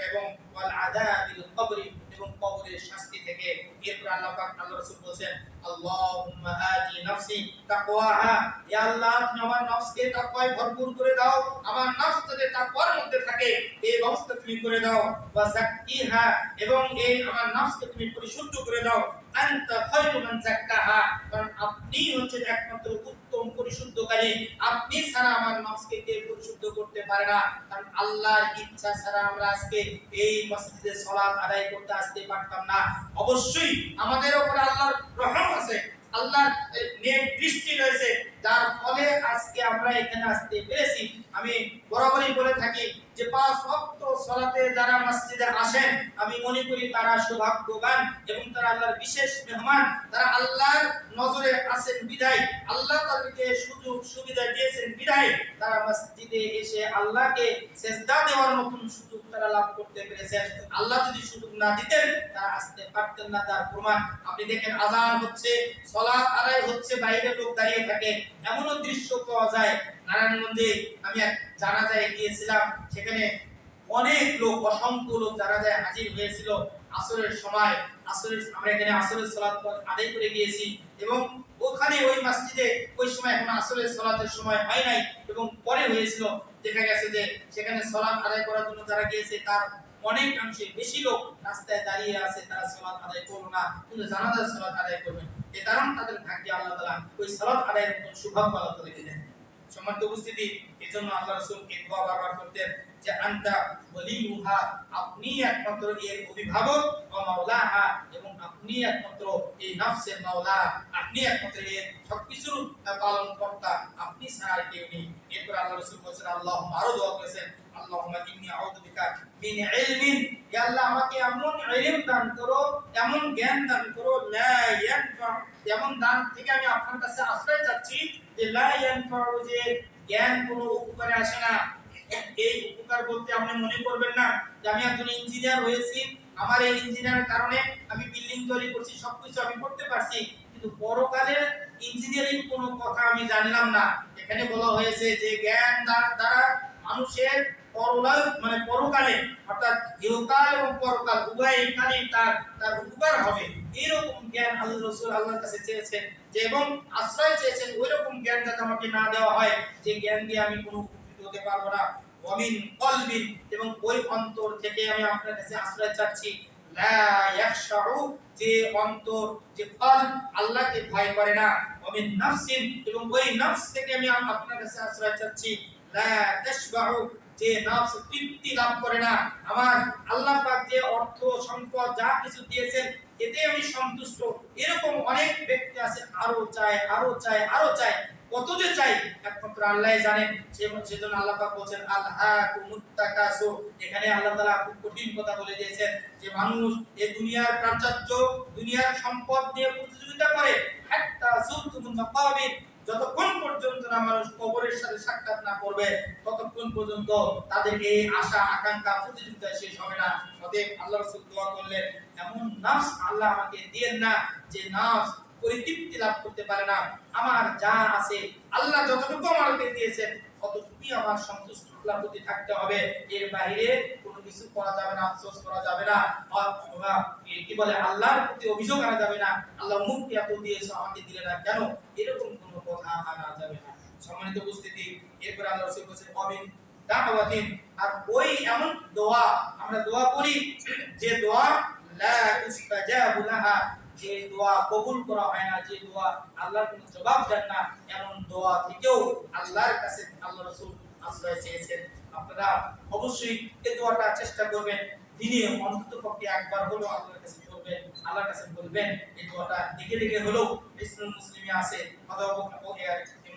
S1: এবং ওয়াল আযাবিল কবর, এবং কবরের শাস্তি থেকে। এরপর আল্লাহ রাসূল বলেছেন, আল্লাহুম্মা আতি নাফসি তাকওয়াহা, ইয়া আল্লাহ, তুমি আমার নফসকে তাকওয়ায় ভরপুর করে দাও, আমার নফস যাতে তাকওয়ার মধ্যে থাকে এই ব্যবস্থা তুমি করে দাও। ওয়া যাক্কিহা, এবং এই আমার নফসকে তুমি পরিশুদ্ধ করে দাও। আনতা খায়রু মান যাক্কাহা, কারণ আপনি হচ্ছেন একমাত্র উত্তম পরিশুদ্ধকারী, আপনি ছাড়া আমার নফসকে কে পরিশুদ্ধ করতে পারে না। কারণ আল্লাহর ইচ্ছা ছাড়া আমরা আজকে এই মসজিদে সালাত আদায় করতে আসতে পারতাম না। অবশ্যই আমাদের উপরে আল্লাহর রহম আছে, আল্লাহর নেক দৃষ্টি রয়েছে, যার ফলে আজকে আমরা এখানে আসতে পেরেছি। আমি বরাবরই বলে থাকি যে 5 ওয়াক্ত সালাতে যারা মসজিদে আসেন, আমি মনে করি তারা সৌভাগ্যবান, এবং তারা আল্লাহর বিশেষ মেহমান। তারা আল্লাহর নজরে আছেন বিধায়, আল্লাহ তাদেরকে সুযোগ সুবিধা দিয়েছেন বিধায় তারা মসজিদে এসে আল্লাহকে সিজদা দেওয়ার মতন সুযোগ তারা লাভ করতে পেরেছেন। আল্লাহ যদি সুযোগ না দিতেন, তারা আসতে পারতেন না। তার প্রমাণ আপনি দেখেন, আযান হচ্ছে, সালাত আদায় হচ্ছে, বাইরে লোক দাঁড়িয়ে থাকে, এমনও দৃশ্য পাওয়া যায়। নারায়ণগঞ্জে আমি এক জানাজায় গিয়েছিলাম, সেখানে অনেক লোক, অসংখ্য লোক জানাজায় হাজির হয়েছিল আসরের সময়। আমরা এখানে আসরের সালাত আদায় করে গিয়েছি, এবং ওখানে ওই মসজিদে ওই সময় এখন আসরের সালাতের সময় হয় নাই, এবং পরে হয়েছিল। দেখা গেছে যে সেখানে সালাত আদায় করার জন্য যারা গিয়েছে তার অনেকাংশে বেশি লোক রাস্তায় দাঁড়িয়ে আছে, তারা সালাত আদায় করলো না, কিন্তু জানাজার সালাত আদায় করবেন। এই কারণ তাদের ভাগ্যে আল্লাহ তাআলা ওই সালাত আদায়ের মতো সৌভাগ্য আল্লাহ তাআলা দেন। সম্মানিত উপস্থিতি, এজন্য আল্লাহ রাসূল এই দোয়া বারবার করতেন যে আনতা ওয়ালিউহা, আপনি একমাত্র এর অভিভাবক, ও মাওলাহা, এবং আপনি একমাত্র এই নফসের মাওলা, আপনি একমাত্র এর সবকিছুর পালনকর্তা, আপনি ছাড়া আর কেউ নেই। এরপর আল্লাহ রাসূল বলেছেন, আল্লাহুম্মা, আরো দোয়া করেছেন, আল্লাহুম্মা ইন্নী আউযু বিকা মিন ইলমিন, ইয়া আল্লাহ, আমাকে এমন ইলম দান করো, এমন জ্ঞান দান করো, লা ইয়ানফা, এমন দান থেকে আমি আপনার কাছে আশ্রয় চাচ্ছি যে লা ইয়ানফা, যে জ্ঞান কোনো উপকারে আসে না। এই উপকার বলতে আপনি মনে করবেন না যে আমি একজন ইঞ্জিনিয়ার হয়েছি, আমার এই ইঞ্জিনিয়ারের কারণে আমি বিল্ডিং তৈরি করছি, সবকিছু আমি করতে পারছি, কিন্তু পরকালে ইঞ্জিনিয়ারিং কোনো কথা আমি জানলাম না। এখানে বলা হয়েছে যে জ্ঞান দ্বারা মানুষের পরকালে অর্থাৎ ইহকাল এবং পরকাল উভয়খানেই তার উপকার হবে, এরকম জ্ঞান আল্লাহ রাসূল আল্লাহর কাছে চেয়েছেন যে, এবং আশ্রয় চেয়েছেন ওই রকম জ্ঞান যাতে আমাকে না দেওয়া হয় যে জ্ঞান দিয়ে আমি কোনো উপকৃত হতে পারবো না। ওয়ামিন কলবিন, এবং ওই অন্তর থেকে আমি আপনার কাছে আশ্রয় চাচ্ছি লা ইয়াখশাউ, যে অন্তর যে ফল আল্লাহকে ভয় করে না। ওয়ামিন নাফসিন, এবং ওই নফস থেকে আমি আপনার কাছে আশ্রয় চাচ্ছি লা তাশবাউ, যে নফস তৃপ্তি লাভ করে না। আমার আল্লাহ পাক যে অর্থ সম্পদ যা কিছু দিয়েছেন এতে আমি সন্তুষ্ট। এরকম অনেক ব্যক্তি আছে আরো চায় আরো চায় আরো চায়, কত যে চাই একমাত্র আল্লাহই জানেন। সেজন্য আল্লাহ পাক বলেন আলহাকুমুত তাকাসুর, এখানে আল্লাহ তাআলা খুব কঠিন কথা বলে দিয়েছেন যে মানুষ এই দুনিয়ার প্রাচুর্য দুনিয়ার সম্পদ নিয়ে প্রতিযোগিতা করে, হাত্তা যুরতুমুল মাকাবির, যতক্ষণ পর্যন্ত না মানুষ কবরের সাথে সাক্ষাৎ না করবে ততক্ষণ পর্যন্ত তাদের এই আশা আকাঙ্ক্ষা প্রতিযোগিতা শেষ হবে না। অতএব আল্লাহ রাসূল দোয়া করলেন এমন নফস আল্লাহ আমাকে দিয়েন না যে নফস পরিতৃপ্তি লাভ করতে পারে না। আমার যা আছে আল্লাহ যতটুকু আমাকে দিয়েছেন ততটুকুই আমার সন্তুষ্ট আল্লাহর প্রতি থাকতে হবে, এর বাইরে কোনো কিছু করা যাবে না, আফসোস করা যাবে না, কি বলে আল্লাহর প্রতি অভিযোগ আনা যাবে না, আল্লাহ মুক্তি এত দিয়েছো আমাকে দিলে না কেন, এরকম কোনো কথা আনা যাবে না। সম্মানিত উপস্থিতি, এরপর আল্লাহ রাসূল বলেছেন অবিন দাওয়াতিন, আর ওই এমন দোয়া আমরা দোয়া করি যে দোয়া লা ইস্তাজাবু লাহা, যে দোয়া কবুল করা হয় না, যে দোয়া আল্লাহর কোনো জবাব দেন না, এমন দোয়া থেকেও আল্লাহর কাছে আল্লাহ রাসূল আশ্রয় চেয়েছেন। আপনারা অবশ্যই এই দোয়াটা চেষ্টা করবেন, দিনে অন্ততপক্ষে একবার হলেও আল্লাহর কাছে করবেন, আল্লাহর কাছে বলবেন। এই দোয়াটা দেখে দেখে হলেও ইসলাম মুসলিমে আছে,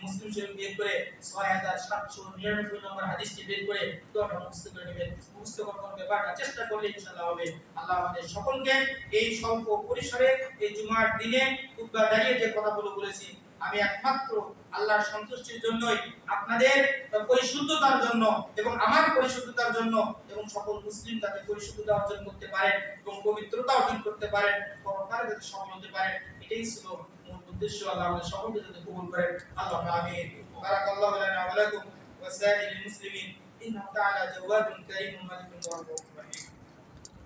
S1: মুসলিম শরীফ বের করে 6799 নম্বর হাদিসটি বের করে দোয়াটা মুখস্থ করে নেবেন। মুখস্থ করার ব্যাপারটা চেষ্টা করলে ইনশাআল্লাহ হবে। আল্লাহ আমাদের সকলকে এই স্বল্প পরিসরে এই জুমার দিনে খুতবা দাঁড়িয়ে যে কথাগুলো বলেছি আমি একমাত্র আল্লাহর সন্তুষ্টির জন্যই, আপনাদের পরিশুদ্ধতার জন্য এবং আমার পরিশুদ্ধতার জন্য, এবং সকল মুসলিম যাতে পরিশুদ্ধতা অর্জন করতে পারেন এবং পবিত্রতা অর্জন করতে পারেন, পরকালে যাতে সফল হতে পারেন, এটাই ছিল মূল উদ্দেশ্য। আল্লাহ আমাদের সকলকে যাতে কবুল করেন। আল্লাহ আমিন। বারাকাল্লাহু লানা ওয়া লাকুম ওয়া সাইরিল মুসলিমিন ইন্নাহু তাআলা জাওয়াদুন কারীমুন মালিকুন মুবারক।